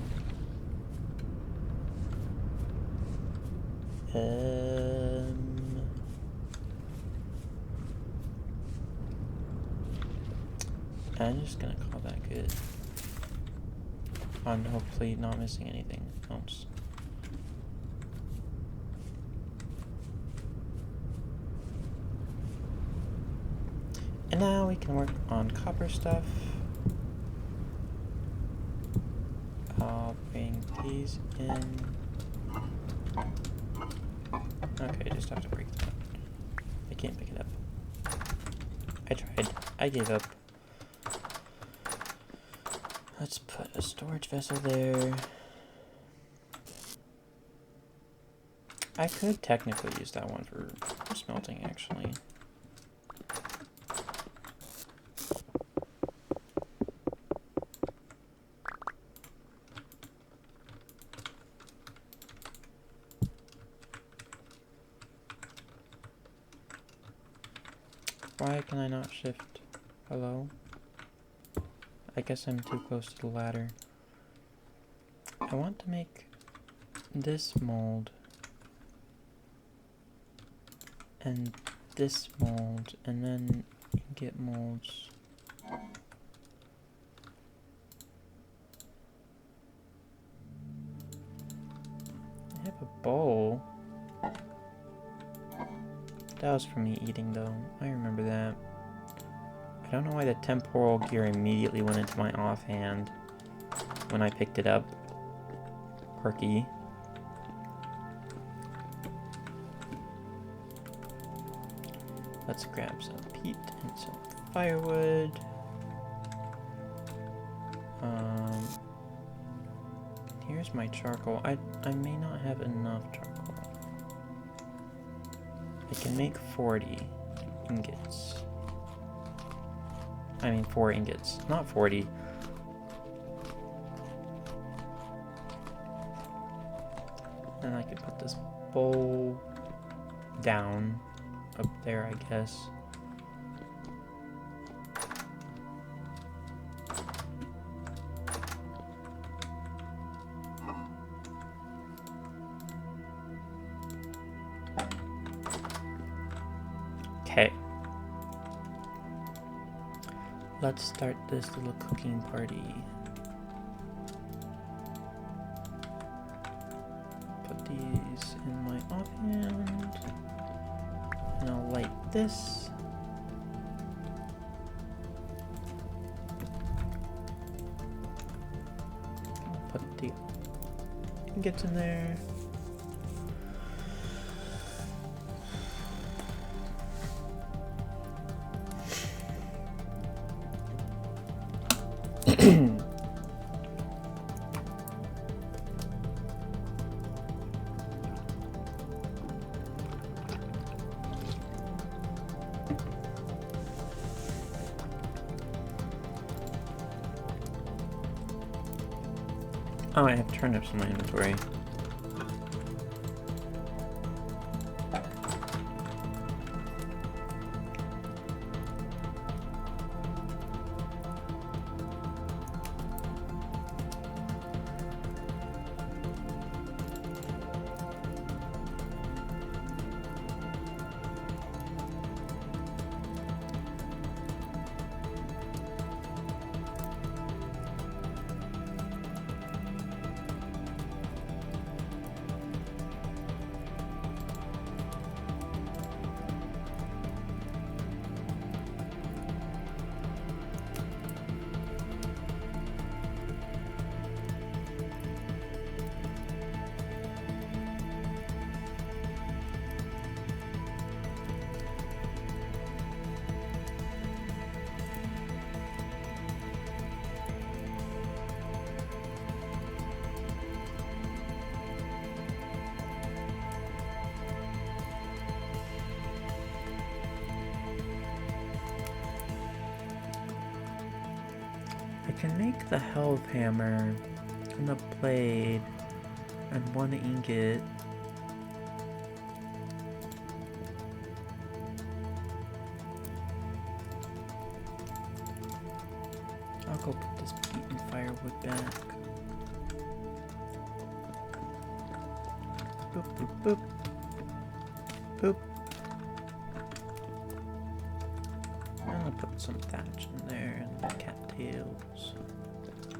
I'm just gonna call that good. On hopefully not missing anything else. And now we can work on copper stuff. I'll bring these in. Okay, I just have to break that. I can't pick it up. I tried. I gave up. Let's put a storage vessel there. I could technically use that one for smelting, actually. Why can I not shift? Hello? I guess I'm too close to the ladder. I want to make this mold and this mold and then ingot molds. I have a bowl. That was for me eating though. I remember that. I don't know why the temporal gear immediately went into my offhand when I picked it up. Quirky. Let's grab some peat and some firewood. Here's my charcoal. I may not have enough charcoal. I can make 40 ingots. I mean 4 ingots, not 40. And I could put this bowl down up there, I guess. Okay. Let's start this little cooking party. Put these in my offhand. And I'll light this. I'll put the ingots in there. Oh, I have turnips in my inventory. I can make the health hammer and a blade and 1 ingot. I'll go put this peat and firewood back. Boop, boop, boop. Boop. And I'll put some thatch in there and cattails.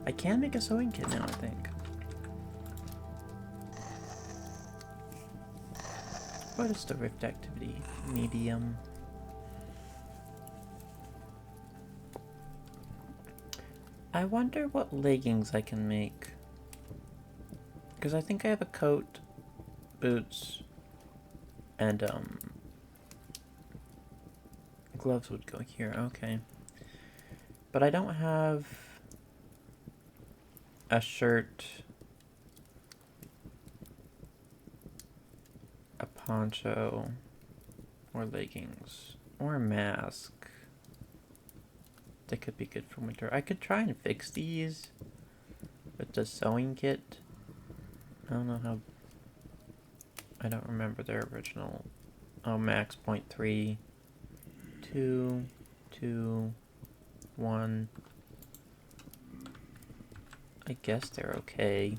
I can make a sewing kit now, I think. What is the rift activity? Medium. I wonder what leggings I can make. Because I think I have a coat, boots, and gloves would go here. Okay. But I don't have a shirt a poncho or leggings or a mask. That could be good for winter. I could try and fix these with the sewing kit. I don't know how. I don't remember their original. Oh, max 0.3, 2, 2, 1. I guess they're okay.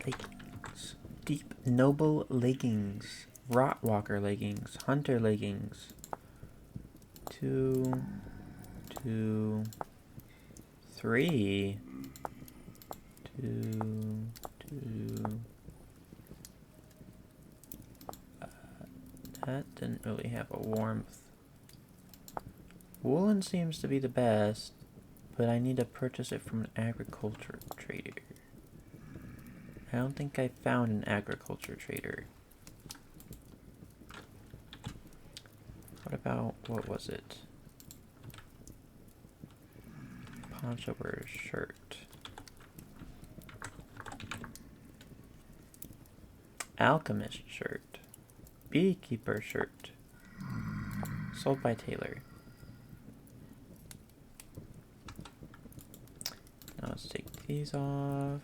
Leggings. Deep Noble leggings. Rotwalker leggings. Hunter leggings. 2, 2, 3. 2, 2. That didn't really have a warmth. Woolen seems to be the best, but I need to purchase it from an agriculture trader. I don't think I found an agriculture trader. What about, what was it? Poncho or shirt. Alchemist shirt. Beekeeper shirt. Sold by Taylor. Now let's take these off.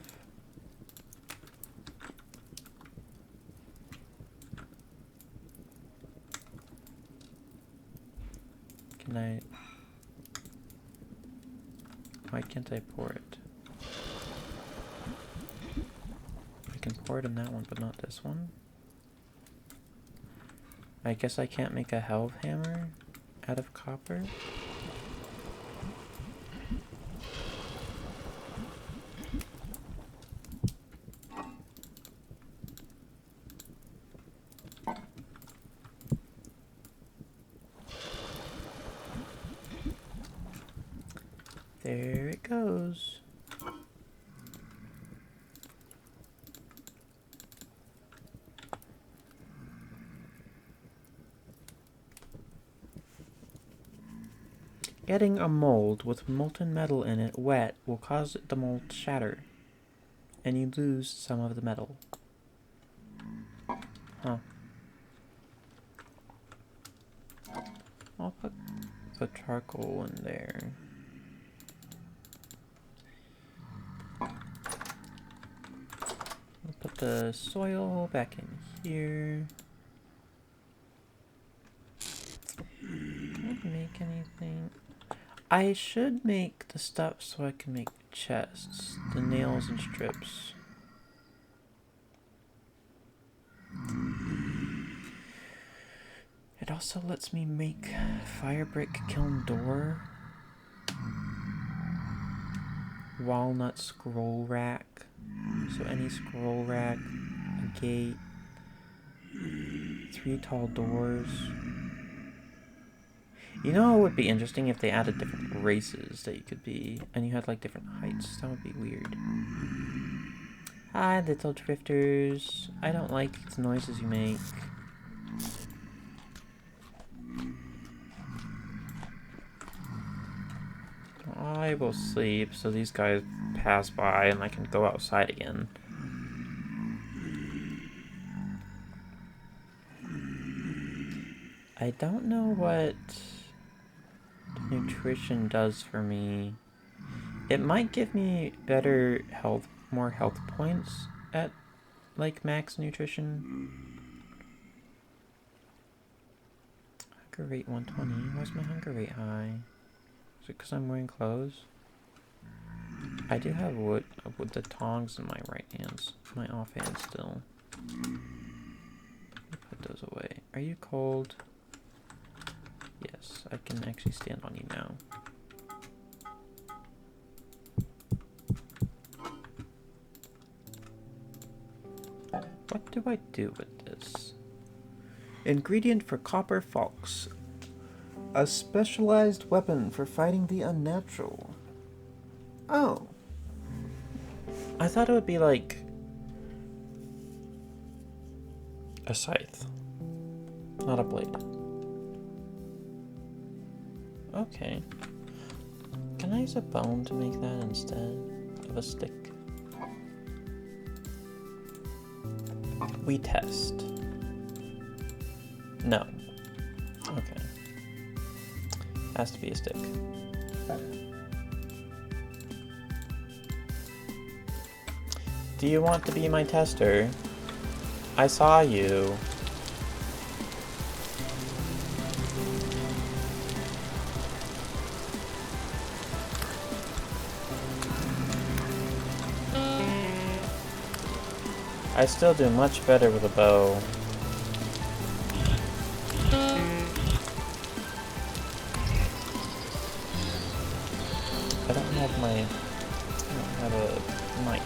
Can I... Why can't I pour it? I can pour it in that one, but not this one. I guess I can't make a helve hammer out of copper. There it goes. Getting a mold with molten metal in it wet will cause the mold to shatter, and you lose some of the metal. Huh. I'll put the charcoal in there. I'll put the soil back in here. Can't make anything. I should make the stuff so I can make chests, the nails and strips. It also lets me make fire brick kiln door, walnut scroll rack, so any scroll rack, a gate, 3 tall doors. You know, it would be interesting if they added different races that you could be, and you had like different heights. That would be weird. Hi, little drifters. I don't like the noises you make. I will sleep so these guys pass by and I can go outside again. I don't know what nutrition does for me. It might give me better health, more health points at like max nutrition. Hunger rate 120. Why's my hunger rate high? Is it because I'm wearing clothes? I do have wood with the tongs in my right hands. My off hand still. Put those away. Are you cold? Yes, I can actually stand on you now. What do I do with this? Ingredient for copper fox. A specialized weapon for fighting the unnatural. Oh. I thought it would be like a scythe, not a blade. Okay. Can I use a bone to make that instead of a stick? We test. No. Okay. Has to be a stick. Do you want to be my tester? I saw you. I still do much better with a bow. I don't have a knife.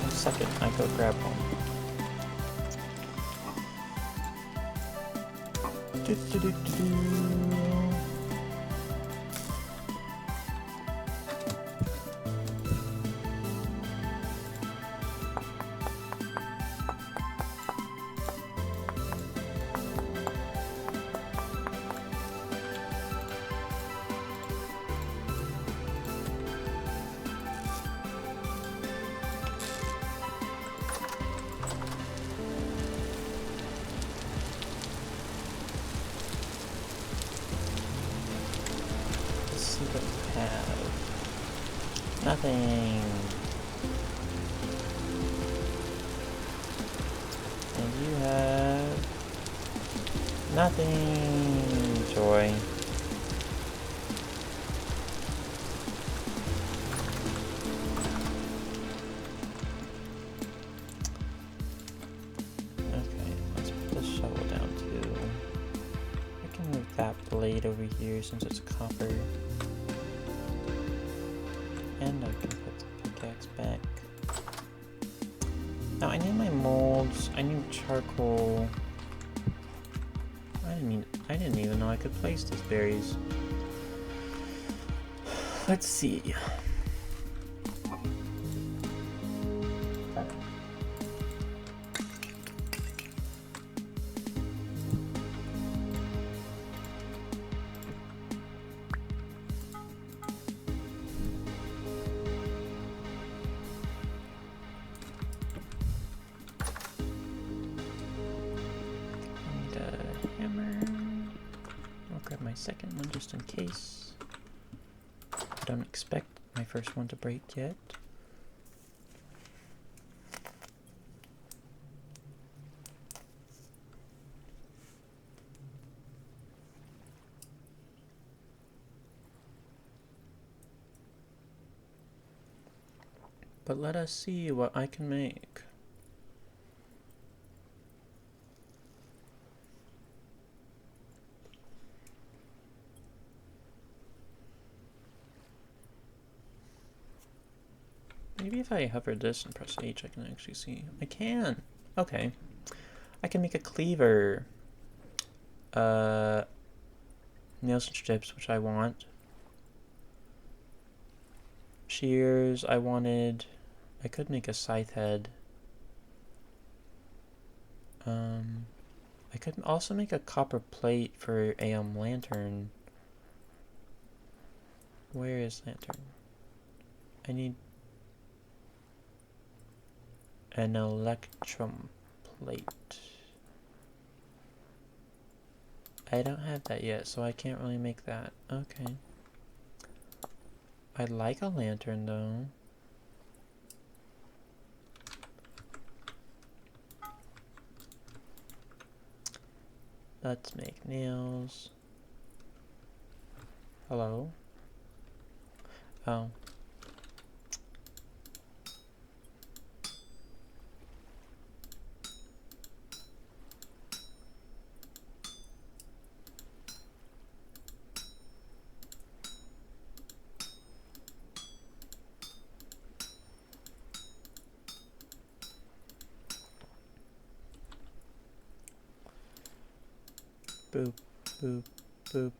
1 second, I go grab one. Let's see what we have. Nothing. And you have nothing. Joy. Okay, let's put the shovel down too. I can move that blade over here since it's copper. And I can put the pickaxe back. Now I need my molds. I need charcoal. I didn't even know I could place these berries. Let's see. My second one just in case. I don't expect my first one to break yet. But let us see what I can make. Maybe if I hover this and press H, I can actually see. I can! Okay. I can make a cleaver. Nails and strips, which I want. Shears, I wanted. I could make a scythe head. I could also make a copper plate for a lantern. Where is lantern? I need an electrum plate. I don't have that yet, so I can't really make that. Okay. I'd like a lantern though. Let's make nails. Hello? Oh. Boop, boop, boop.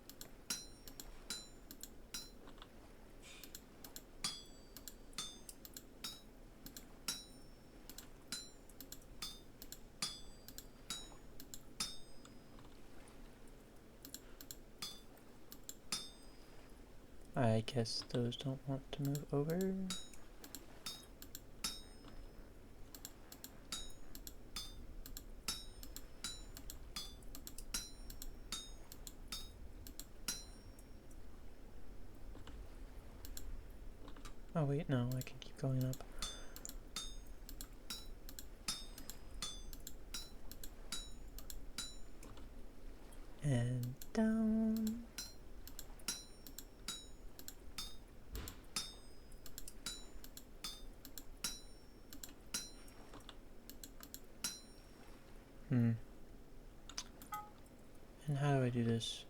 I guess those don't want to move over. Oh wait, no, I can keep going up. And down. And how do I do this?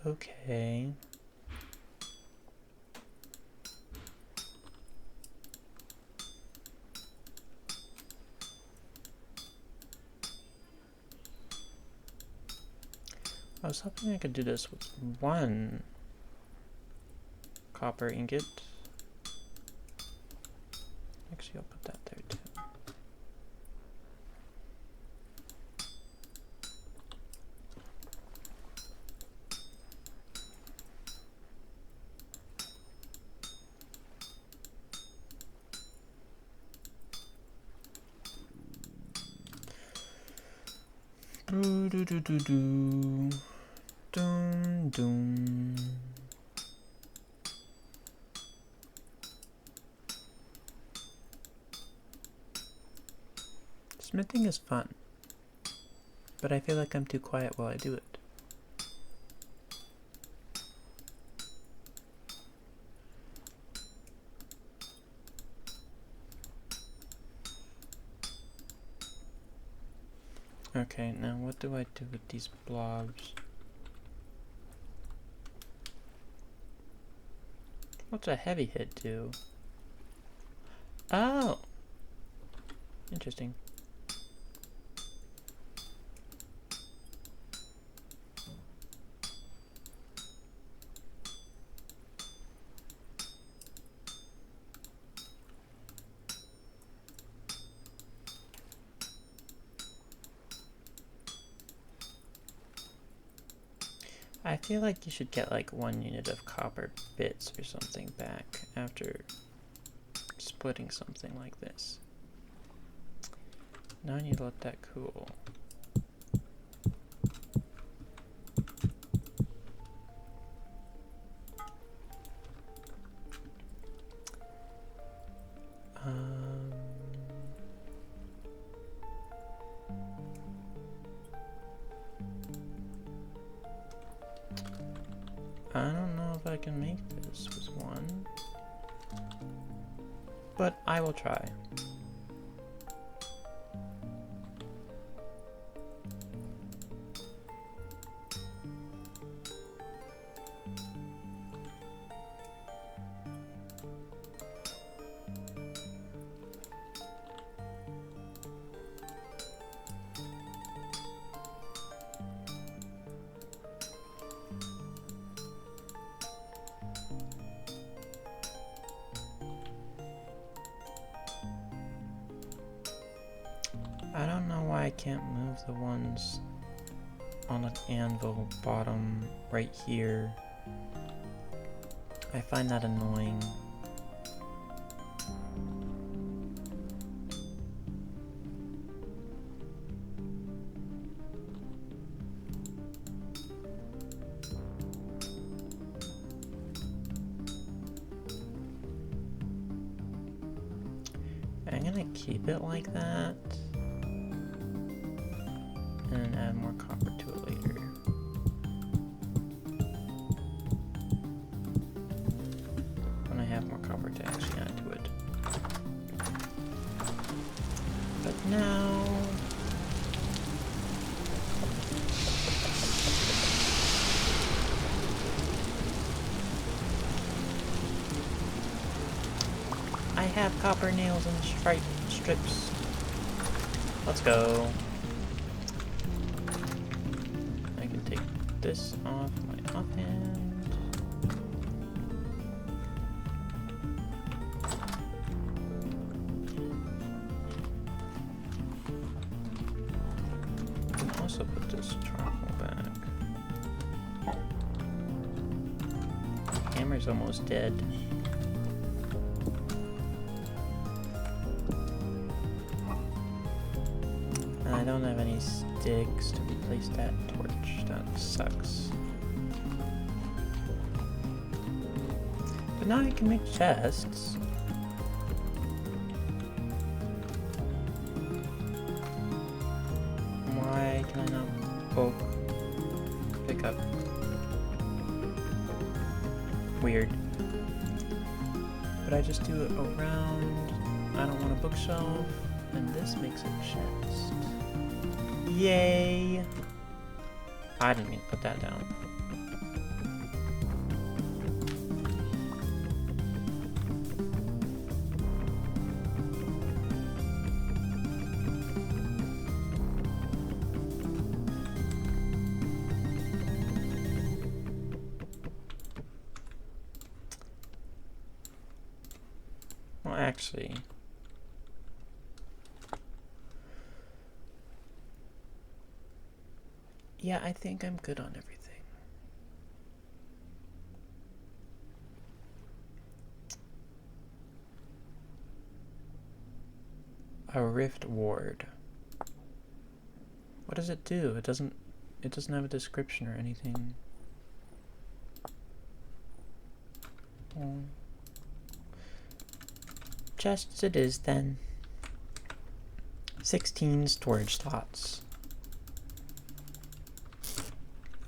Okay. I was hoping I could do this with one copper ingot. Actually, I'll put that there too. Do do do do do. Dum dum. Smithing is fun, but I feel like I'm too quiet while I do it. Okay, now what do I do with these blobs? What's a heavy hit do? Oh! Interesting. I feel like you should get like 1 unit of copper bits or something back after splitting something like this. Now I need to let that cool. I don't know if I can make this with one, but I will try. I don't know why I can't move the ones on an anvil bottom right here. I find that annoying. I'm gonna keep it like that. And add more copper to it later. When I have more copper to actually add to it. But now... I have copper nails and strips. Let's go. This off my offhand. also put this charcoal back. Hammer's almost dead. And I don't have any sticks to replace that torch. That sucks. But now I can make chests. Why can I not poke? Pick up. Weird. But I just do it around. I don't want a bookshelf. And this makes a chest. Yay! I didn't mean to put that down. Well, actually... yeah, I think I'm good on everything. A rift ward. What does it do? It doesn't have a description or anything. Oh. Chests it is then. 16 storage slots.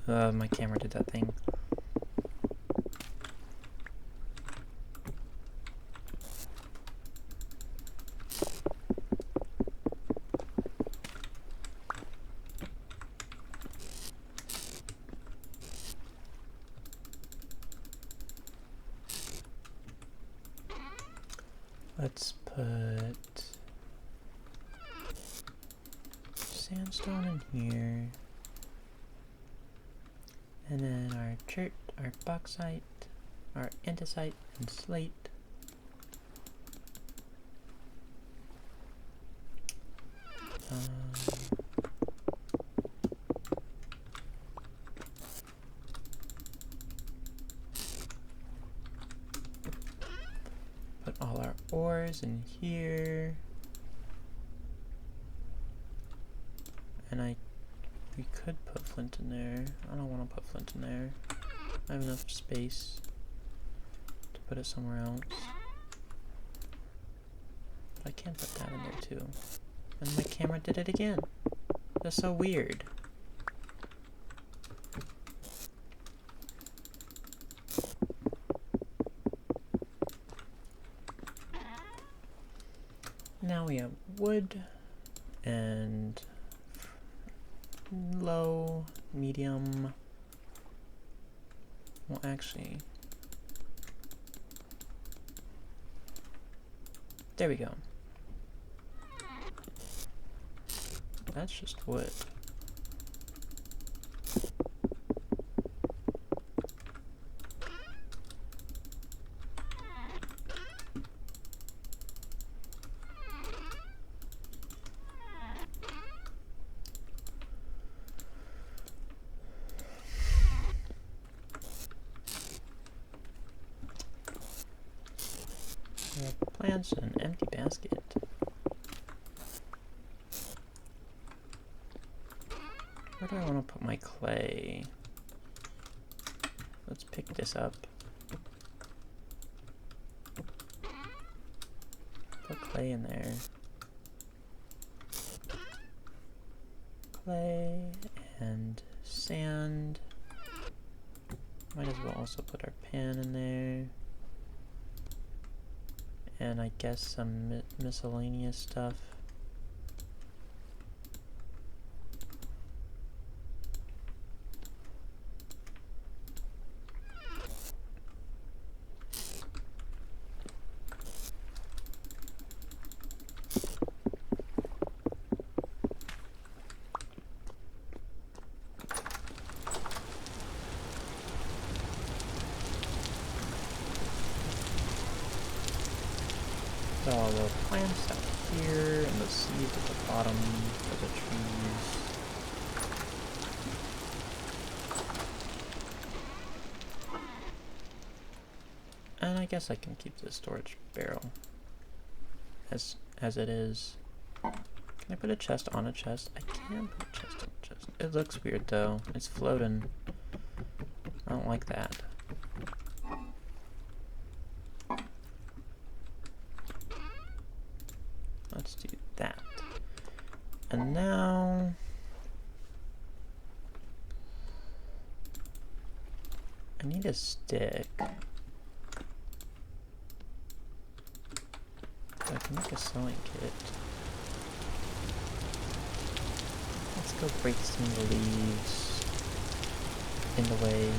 My camera did that thing. Let's put sandstone in here. And then our bauxite, our andesite, and slate. Put all our ores in here. And we could put flint in there. I don't want to put flint in there. I have enough space to put it somewhere else. But I can't put that in there too. And my camera did it again. That's so weird. Now we have wood and low, medium. Well, actually, there we go. That's just wood. Plants and an empty basket. Where do I want to put my clay? Let's pick this up. Put clay in there. Clay and sand. Might as well also put our pan in there. And I guess some miscellaneous stuff. So all the plants out here and the seeds at the bottom for the trees. And I guess I can keep the storage barrel as it is. Can I put a chest on a chest? I can put a chest on a chest. It looks weird though. It's floating. I don't like that. Let's do that. And now... I need a stick. I can make a sewing kit. Let's go break some of the leaves in the way.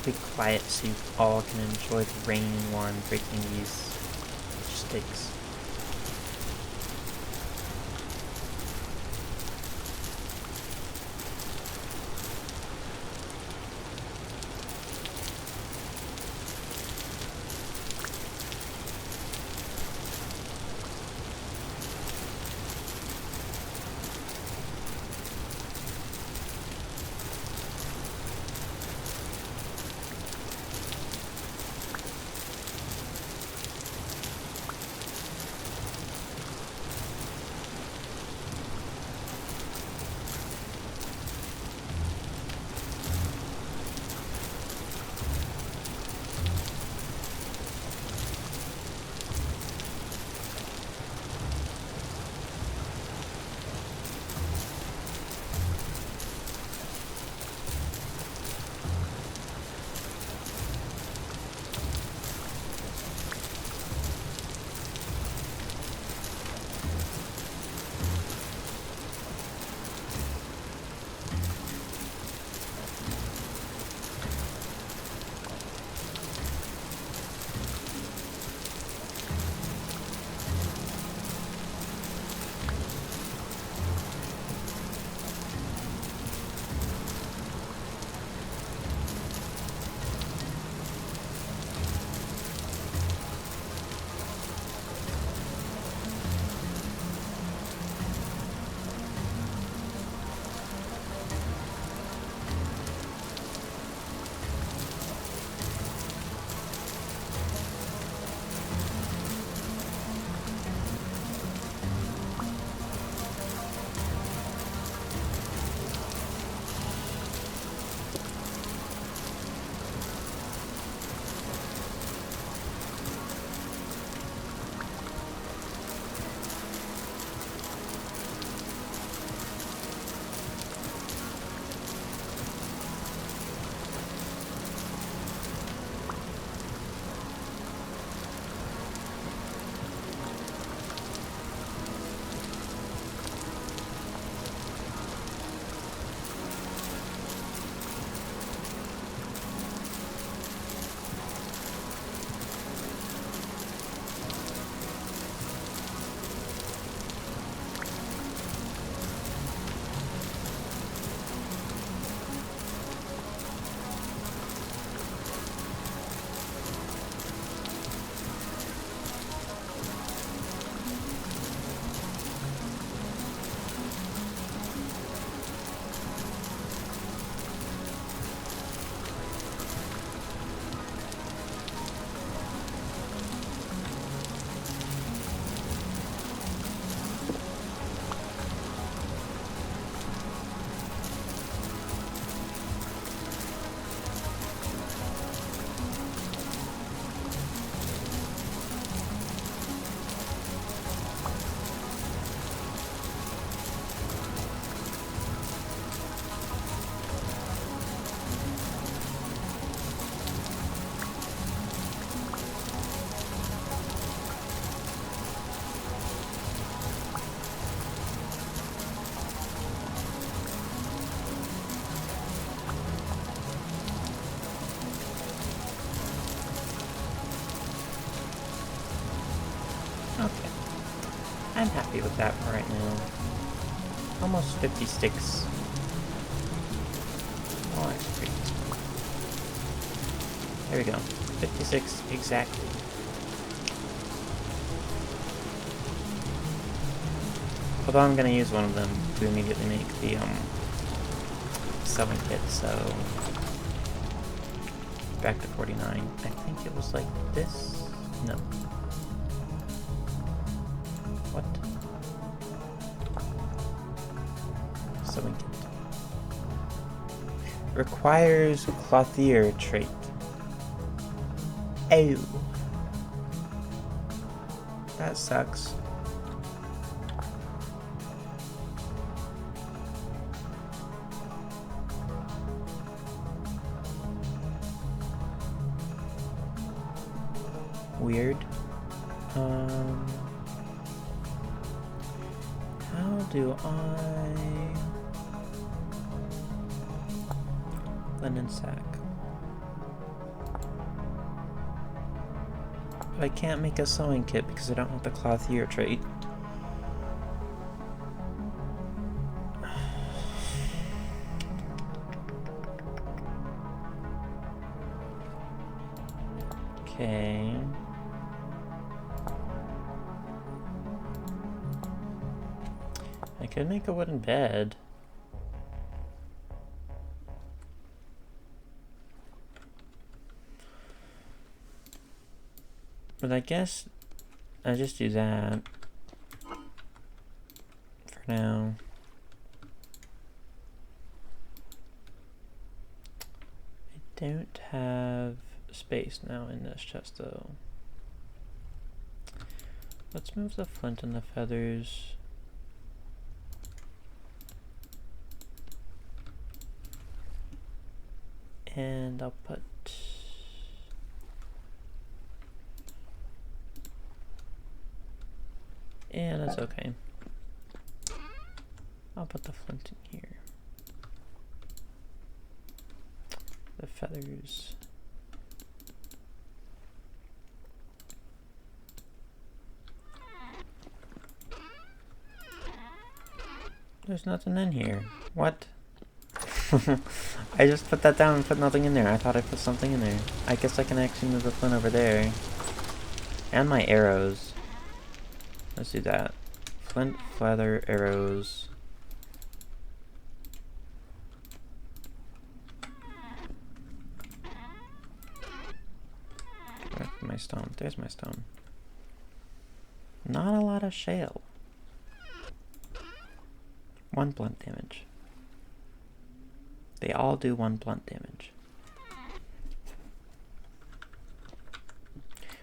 Be quiet so you all can enjoy the rain while I'm breaking these sticks. I'm happy with that for right now. Almost 50 sticks. Oh, that's great. There we go. 56 exactly. Although I'm gonna use one of them to immediately make the sewing kit, so back to 49. I think it was like this. No. What? Sewing kit. Requires clothier trait. Oh. That sucks. Weird. How do I... Linen sack. But I can't make a sewing kit because I don't have the clothier trait. Okay. I could make a wooden bed. But I guess I just do that for now. I don't have space now in this chest though. Let's move the flint and the feathers. And I'll put... Yeah, that's okay. I'll put the flint in here. The feathers. There's nothing in here. What? I just put that down and put nothing in there. I thought I put something in there. I guess I can actually move the flint over there. And my arrows. Let's do that. Flint, feather, arrows. Where's my stone? There's my stone. Not a lot of shale. 1 blunt damage. They all do 1 blunt damage.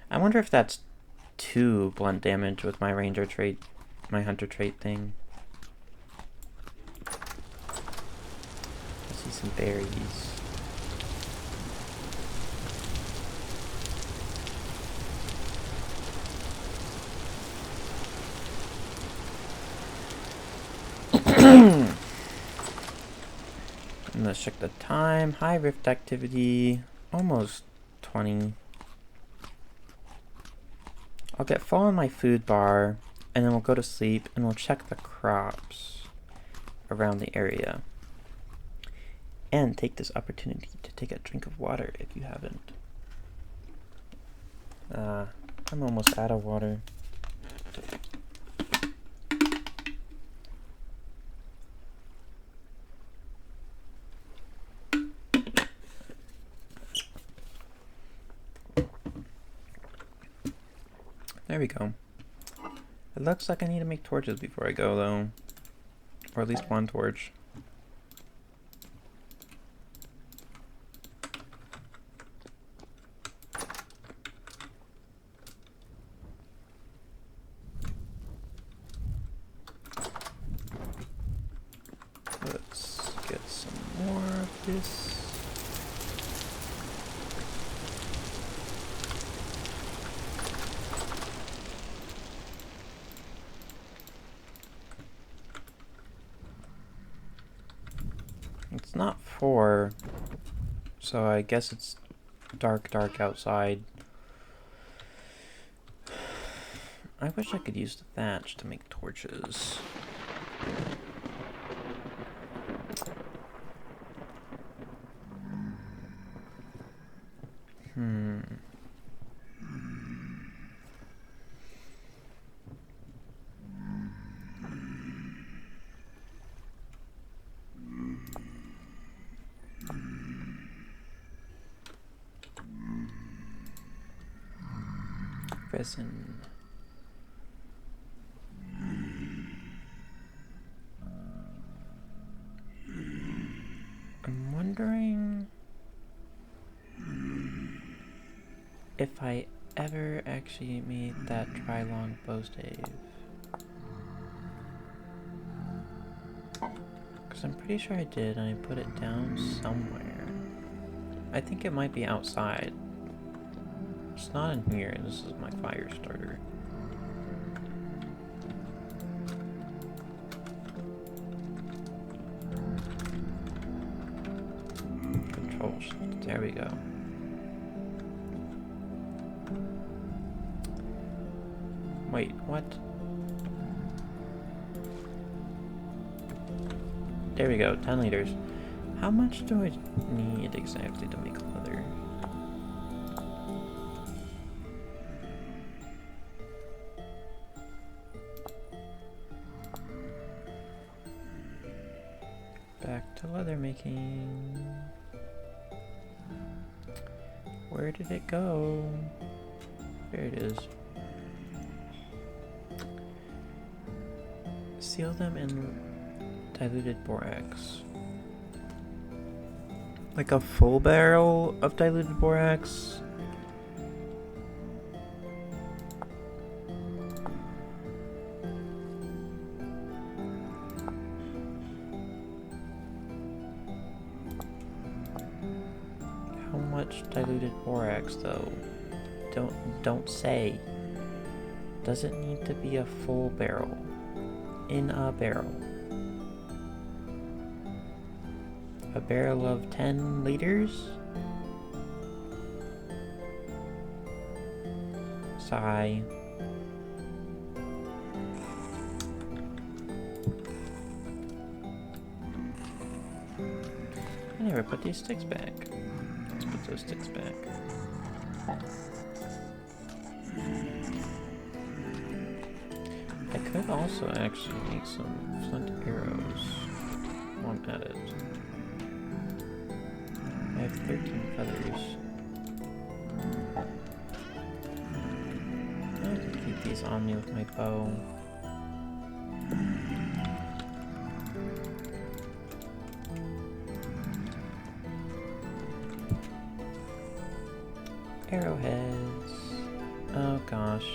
I wonder if that's 2 blunt damage with my ranger trait, my hunter trait thing. I see some berries. And let's check the time. High rift activity. Almost 20. I'll get full on my food bar, and then we'll go to sleep, and we'll check the crops around the area. And take this opportunity to take a drink of water if you haven't. I'm almost out of water. There we go. It looks like I need to make torches before I go, though. Or at least 1 torch. Let's get some more of this. It's not 4, so I guess it's dark outside. I wish I could use the thatch to make torches. Resin. I'm wondering if I ever actually made that tri-long bow stave. Because I'm pretty sure I did, and I put it down somewhere. I think it might be outside. It's not in here. This is my fire starter. Control shift. There we go. Wait, what? There we go, 10 liters. How much do I need exactly to make leather? Back to leather making. Where did it go? There it is. Seal them in diluted borax. Like a full barrel of diluted borax? How much diluted borax though? Don't say. Does it need to be a full barrel? In a barrel. A barrel of 10 liters? Sigh. I never put these sticks back. Let's put those sticks back. I could also actually make some flint arrows. One added. I have 13 feathers. I can keep these on me with my bow. Arrowheads. Oh gosh.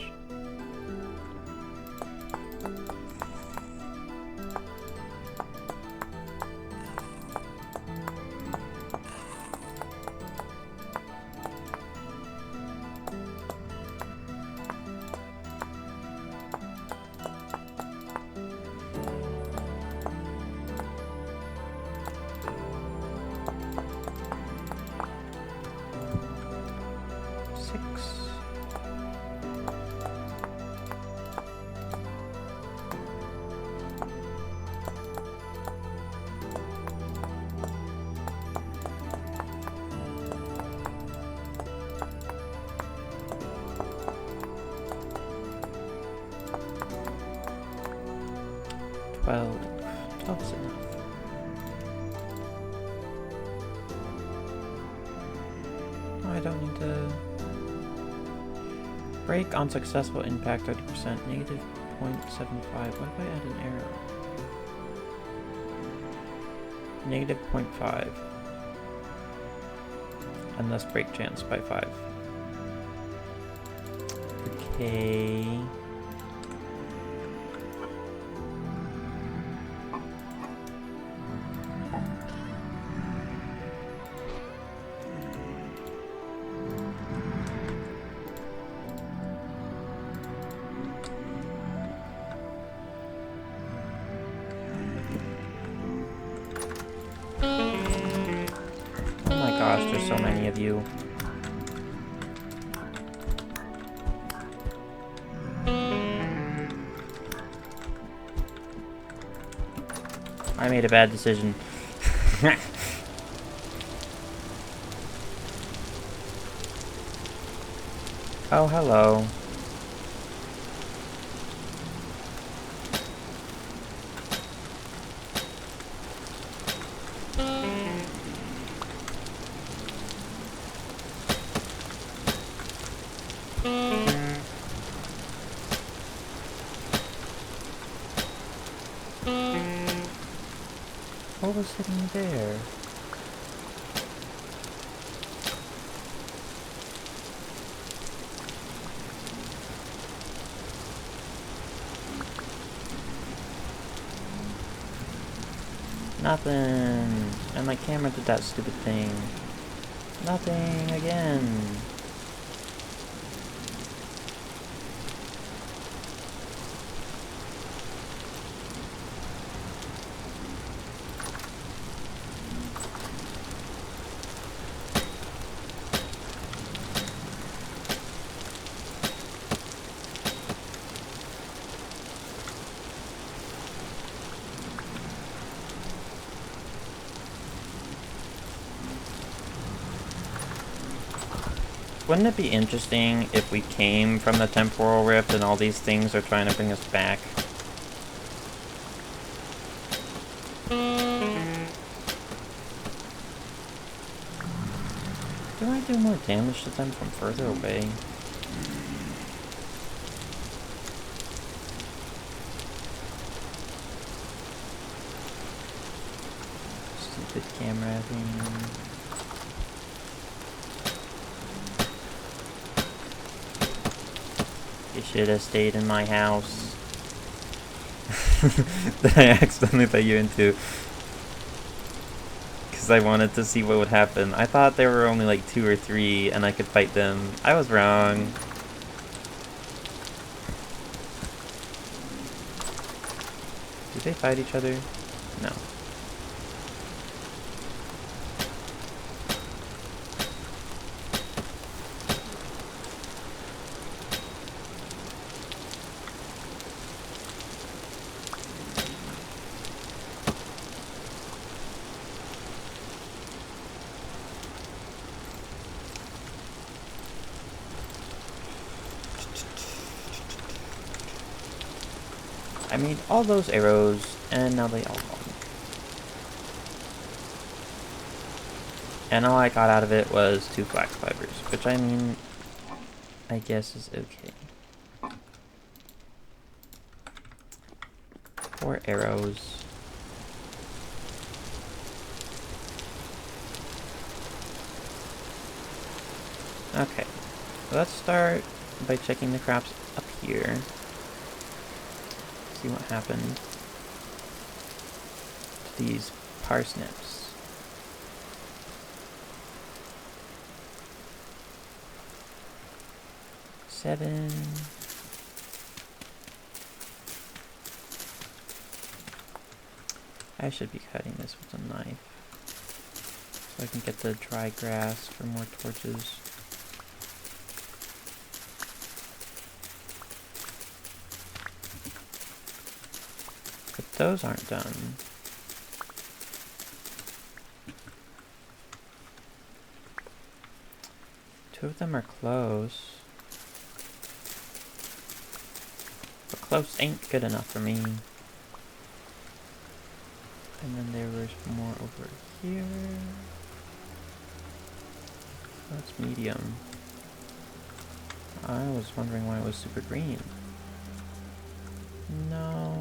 Twelve is enough. Oh, I don't need to break on successful impact 30%, negative 0.75. What if I add an arrow? Negative 0.5. And thus break chance by 5. Okay. There's so many of you. I made a bad decision. Oh, hello. What was sitting there? Nothing. And my camera did that stupid thing. Nothing again. Wouldn't it be interesting if we came from the temporal rift and all these things are trying to bring us back? Do I do more damage to them from further away? Stupid camera thing. You should have stayed in my house. That I accidentally let you into. Because I wanted to see what would happen. I thought there were only like 2 or 3 and I could fight them. I was wrong. Do they fight each other? No. I made all those arrows, and now they all gone. And all I got out of it was 2 flax fibers, which I mean, I guess is okay. 4 arrows. Okay, let's start by checking the crops up here. See what happened to these parsnips. Seven. I should be cutting this with a knife so I can get the dry grass for more torches. But those aren't done. Two of them are close. But close ain't good enough for me. And then there was more over here. That's medium. I was wondering why it was super green. No.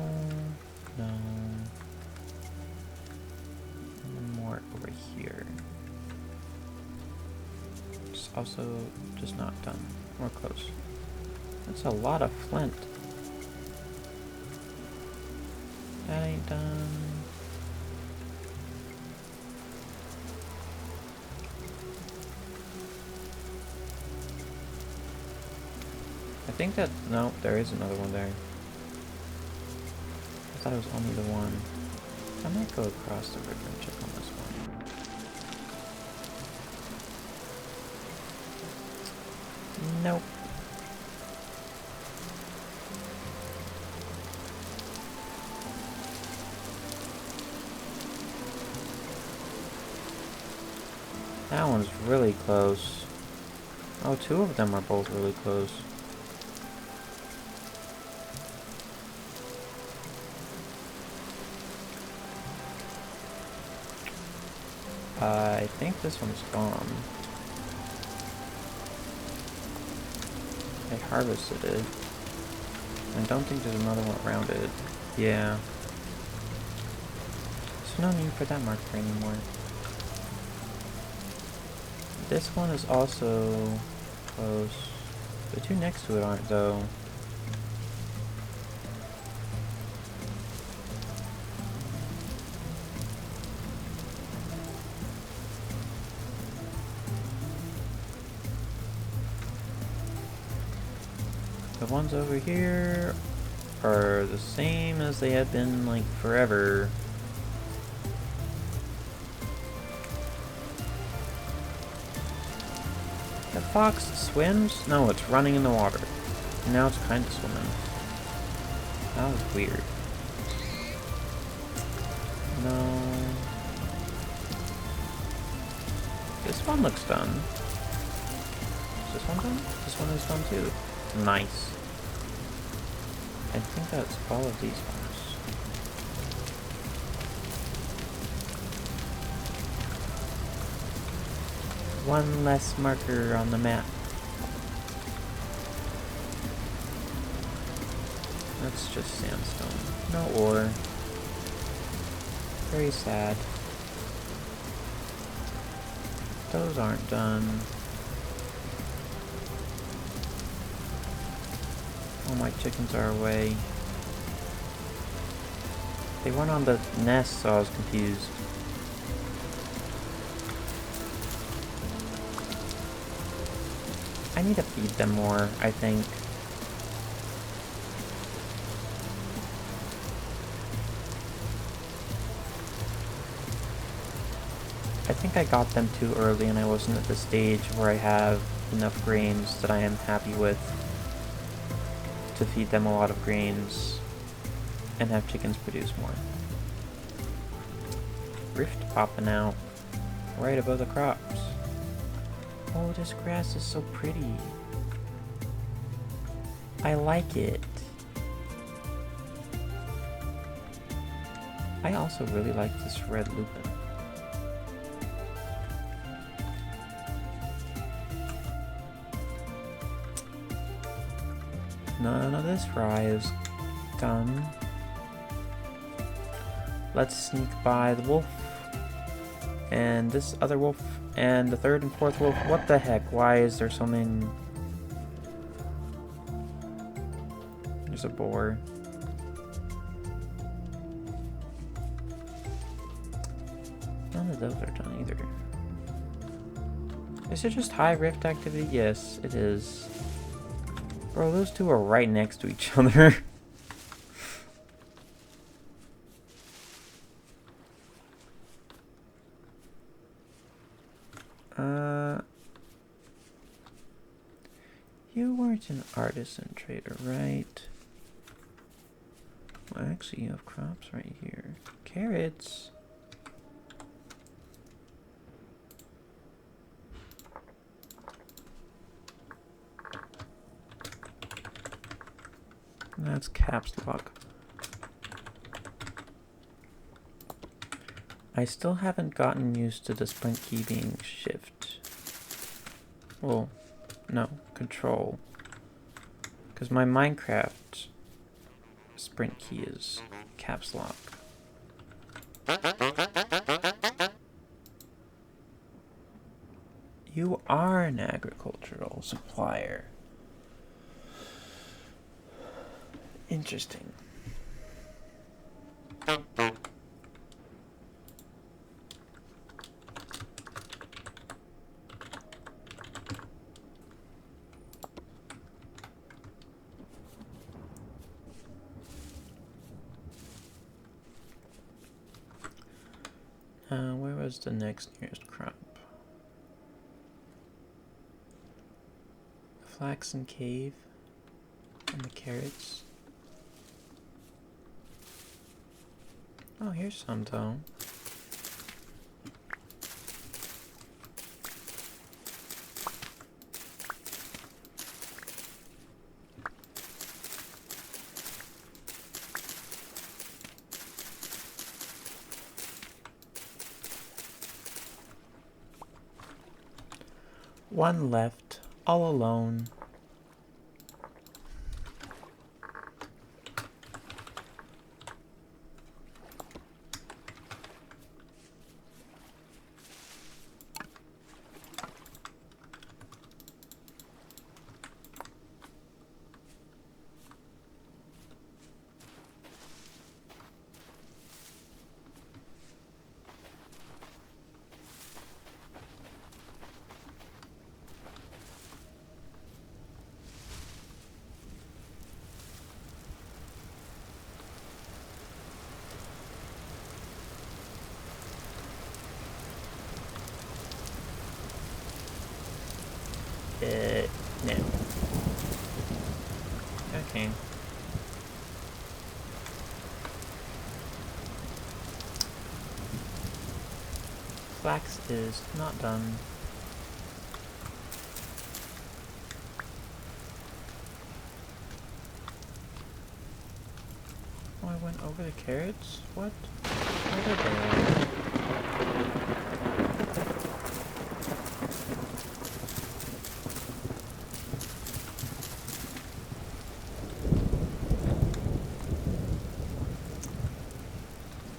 No. And then more over here. It's also just not done. More close. That's a lot of flint. That ain't done. I think that, no, there is another one there. I thought it was only the one. I might go across the river and check on this one. Nope. That one's really close. Oh, two of them are both really close. I think this one's gone. I harvested it. I don't think there's another one around it. Yeah. There's no need for that marker anymore. This one is also close. The two next to it aren't, though. The ones over here are the same as they have been, like, forever. The fox swims? No, it's running in the water. And now it's kind of swimming. That was weird. No. This one looks done. Is this one done? This one is done too. Nice. I think that's all of these ones. One less marker on the map. That's just sandstone. No ore. Very sad. Those aren't done. All my chickens are away. They weren't on the nest, so I was confused. I need to feed them more, I think. I think I got them too early and I wasn't at the stage where I have enough grains that I am happy with to feed them a lot of grains and have chickens produce more. Rift popping out right above the crops. Oh, this grass is so pretty. I like it. I also really like this red lupin. None of this fry is done. Let's sneak by the wolf. And this other wolf. And the third and fourth wolf. What the heck? Why is there so many? There's a boar. None of those are done either. Is it just high rift activity? Yes, it is. Bro, those two are right next to each other. You weren't an artisan trader, right? Well, actually, you have crops right here. Carrots. That's caps lock. I still haven't gotten used to the sprint key being shift. Well, no, control. Because my Minecraft sprint key is caps lock. You are an agricultural supplier. Interesting. Where was the next nearest crop? The flaxen cave and the carrots. Oh, here's some though. One left, all alone. No. Okay. Flax is not done. Oh, I went over the carrots? What? Where are they?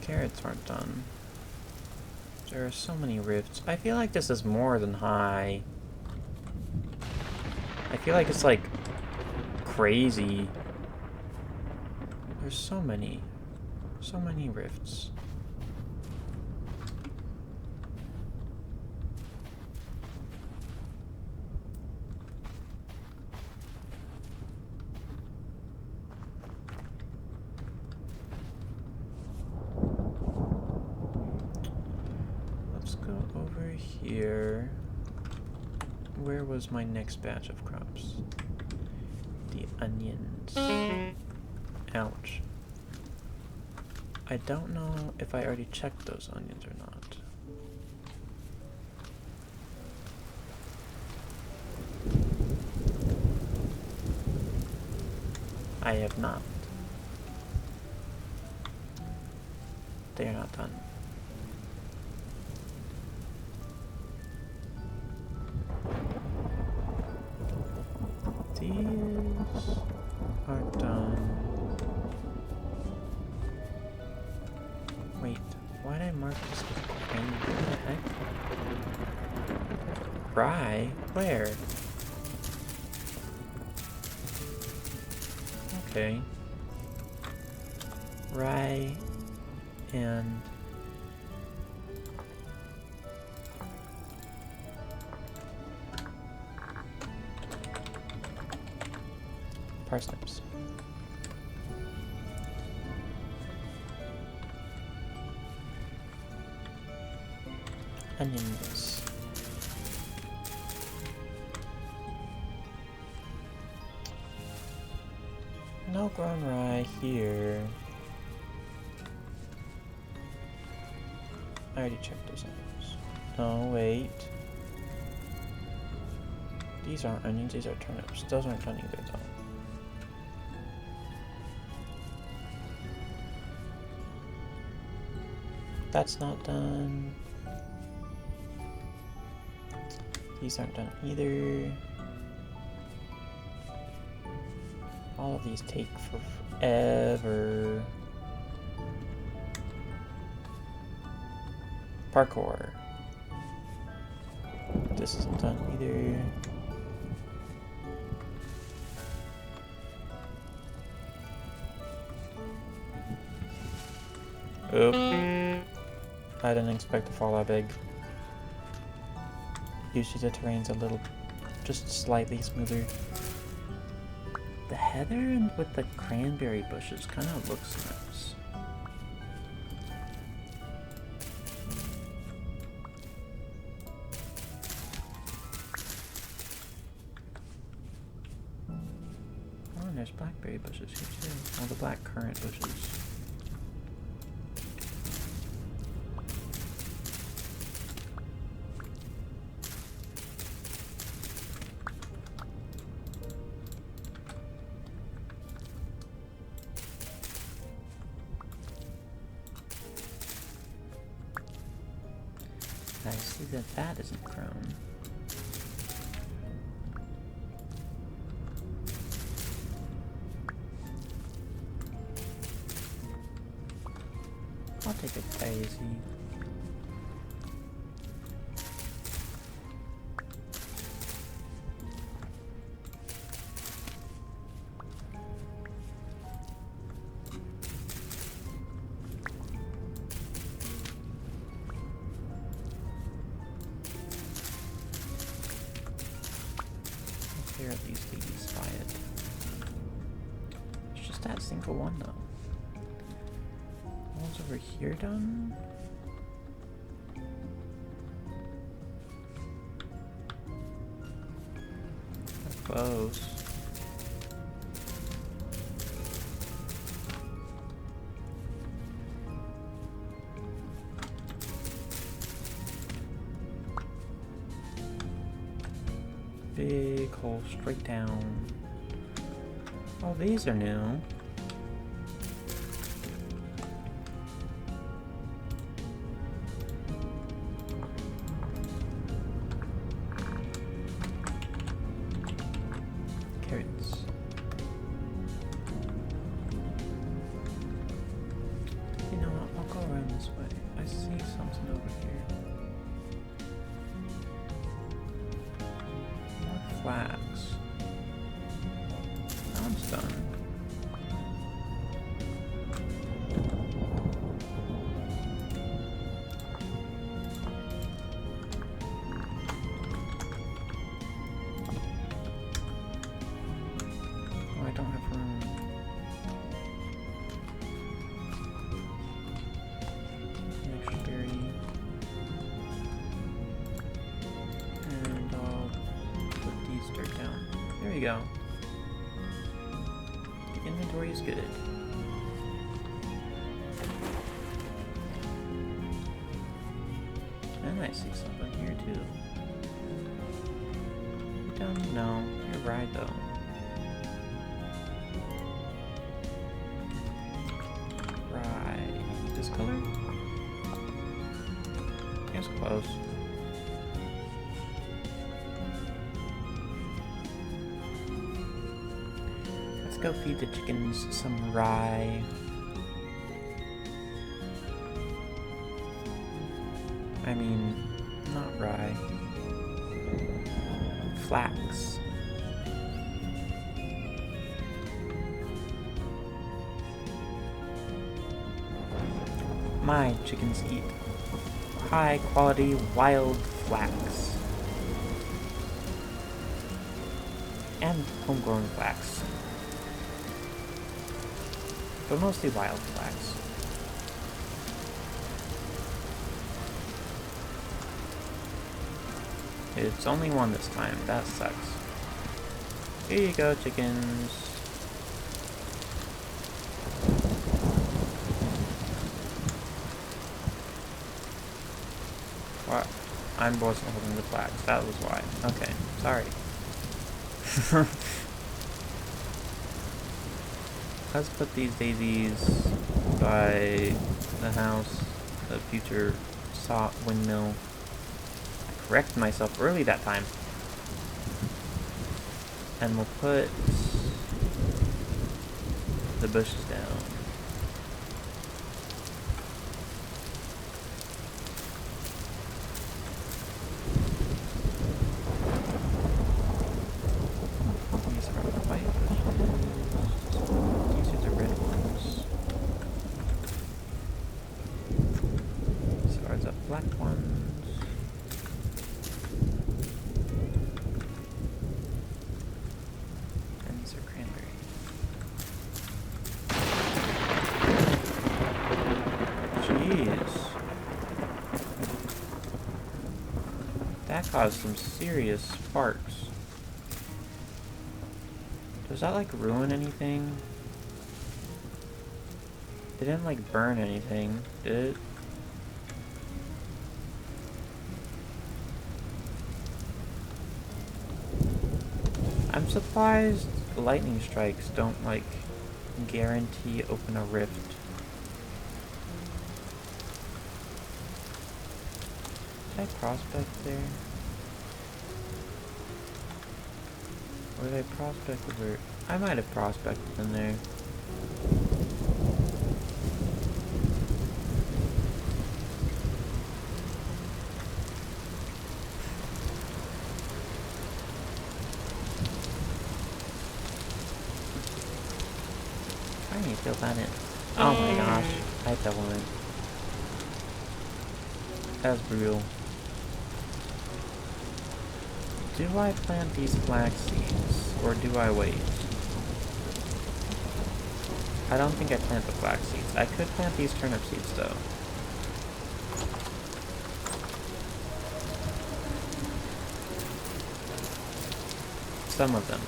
Carrots aren't done. There are so many rifts. I feel like this is more than high. I feel like it's like crazy. There's so many rifts. Let's go over here. Where was my next batch of crops? The onions. Ouch. I don't know if I already checked those onions or not. I have not. They are not done. These are done. Wait, why did I mark this with green? What the heck? Rye? Where? Okay. Rye and parsnips. Onions. No grown rye here. I already checked those onions. No, wait. These aren't onions, these are turnips. Those aren't done either, though. That's not done. These aren't done either. All of these take forever. Parkour. This isn't done either. Oop. I didn't expect to fall that big. Usually the terrain's a little, just slightly smoother. The heather with the cranberry bushes kind of looks nice. Oh, and there's blackberry bushes here too. All the black currant bushes. I see that that isn't grown. take a daisy. Here at least we spy it. It's just that single one though. What's over here done? Close. Big hole straight down. Oh, these are new. Carrots. You know what? I'll go around this way. I see something over here. Flax. That one's done. Oh, I don't have room. Next berry. And I'll put these dirt down. There we go. The inventory is good. And I see something here too. Done? No, you're right though. Right. This color? It's close. Go feed the chickens some rye. I mean, not rye. Flax. My chickens eat high quality wild flax. And homegrown flax. But mostly wild flax. It's only one this time. That sucks. Here you go, chickens. What? I wasn't holding the flax. That was why. Okay. Sorry. Let's put these daisies by the house, the future windmill. I corrected myself early that time. And we'll put the bushes down. These are the white bushes. These are the red ones. These are the black ones. And these are cranberry. Jeez. That caused some serious sparks. Does that like ruin anything? It didn't like burn anything, did it? I'm surprised lightning strikes don't like guarantee open a rift. Did I prospect there? Or did I prospect over? I might have prospected in there. fill that in. Oh my gosh, I fell on it. That's brutal. Do I plant these flax seeds, or do I wait? I don't think I plant the flax seeds. I could plant these turnip seeds, though. Some of them.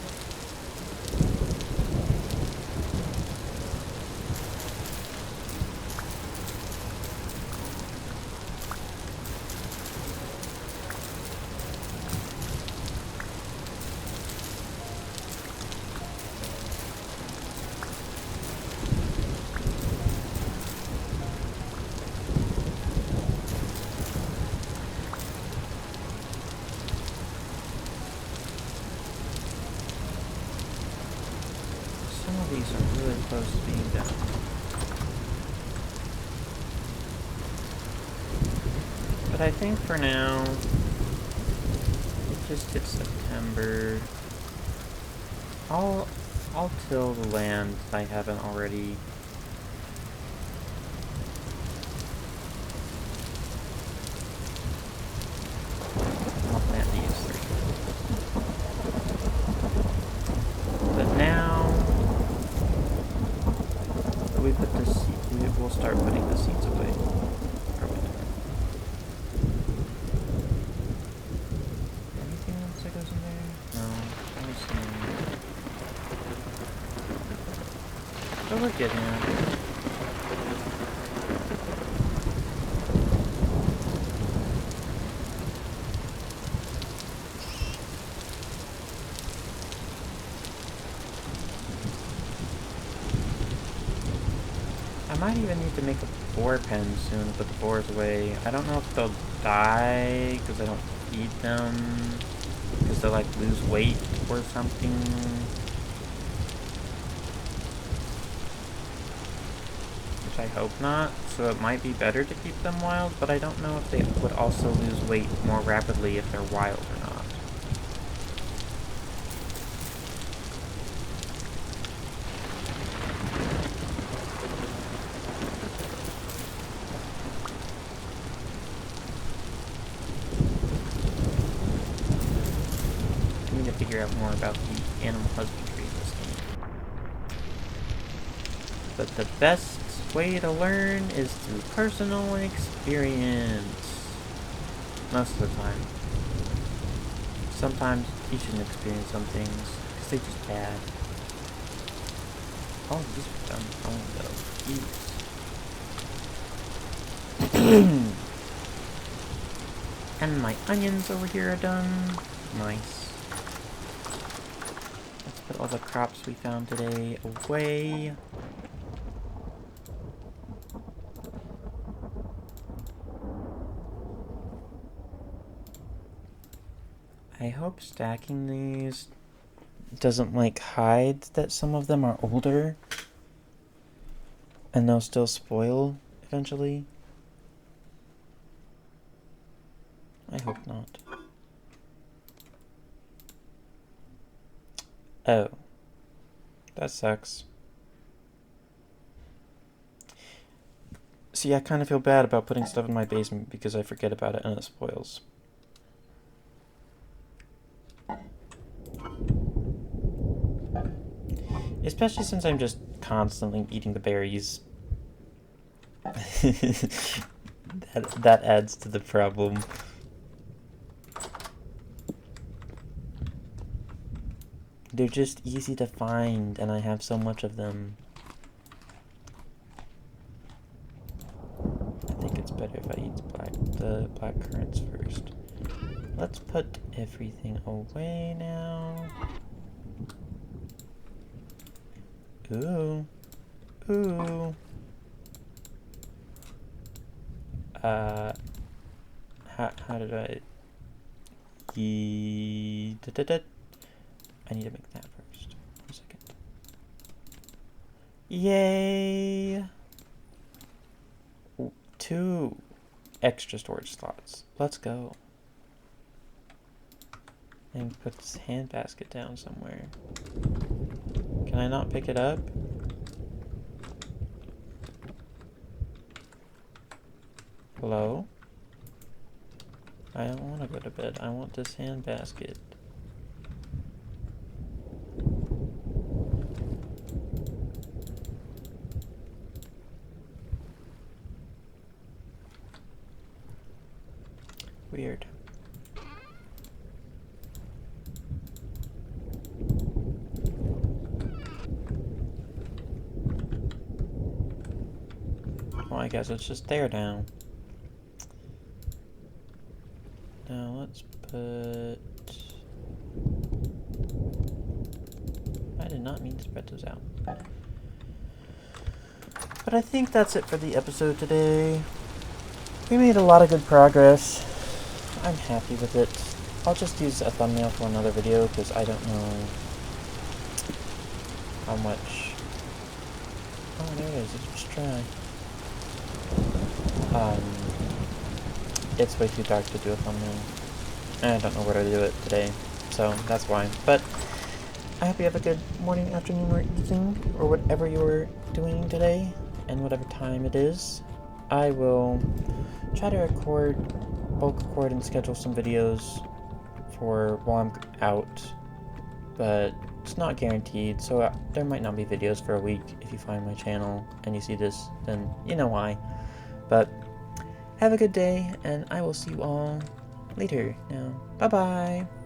These are really close to being done. But I think for now, it just hit September. I'll till the land if I haven't already. I'll plant these three. But now we put the seed, we'll start putting the seeds away. Anything else that goes in there? No, only some. But we're getting it. I might even need to make a boar pen soon to put the boars away. I don't know if they'll die because I don't feed them, because they'll like lose weight or something. Which I hope not, so it might be better to keep them wild, but I don't know if they would also lose weight more rapidly if they're wild or not. Figure out more about the animal husbandry in this game. But the best way to learn is through personal experience. Most of the time. Sometimes you shouldn't experience some things, because they're just bad. Oh, these are done. Oh, those. And my onions over here are done. Nice. Put all the crops we found today away. I hope stacking these doesn't like hide that some of them are older and they'll still spoil eventually. I hope not. Oh. That sucks. See, I kind of feel bad about putting stuff in my basement because I forget about it and it spoils. Especially since I'm just constantly eating the berries. that adds to the problem. They're just easy to find, and I have so much of them. I think it's better if I eat the black currants first. Let's put everything away now. Ooh. Ooh. How did I... I need to make that first. 1 second. Yay! 2 extra storage slots. Let's go. And put this handbasket down somewhere. Can I not pick it up? Hello? I don't want to go to bed. I want this handbasket. Weird. Well, I guess it's just there now. Now let's put... I did not mean to spread those out. But I think that's it for the episode today. We made a lot of good progress. I'm happy with it. I'll just use a thumbnail for another video because I don't know how much... Oh, there it is. Let's just try. It's way too dark to do a thumbnail. And I don't know where to do it today, so that's why. But I hope you have a good morning, afternoon, or evening, or whatever you're doing today, and whatever time it is. I will try to bulk record and schedule some videos for while I'm out, but it's not guaranteed, so there might not be videos for a week. If you find my channel and you see this, then you know why. But have a good day, and I will see you all later now. Bye-bye!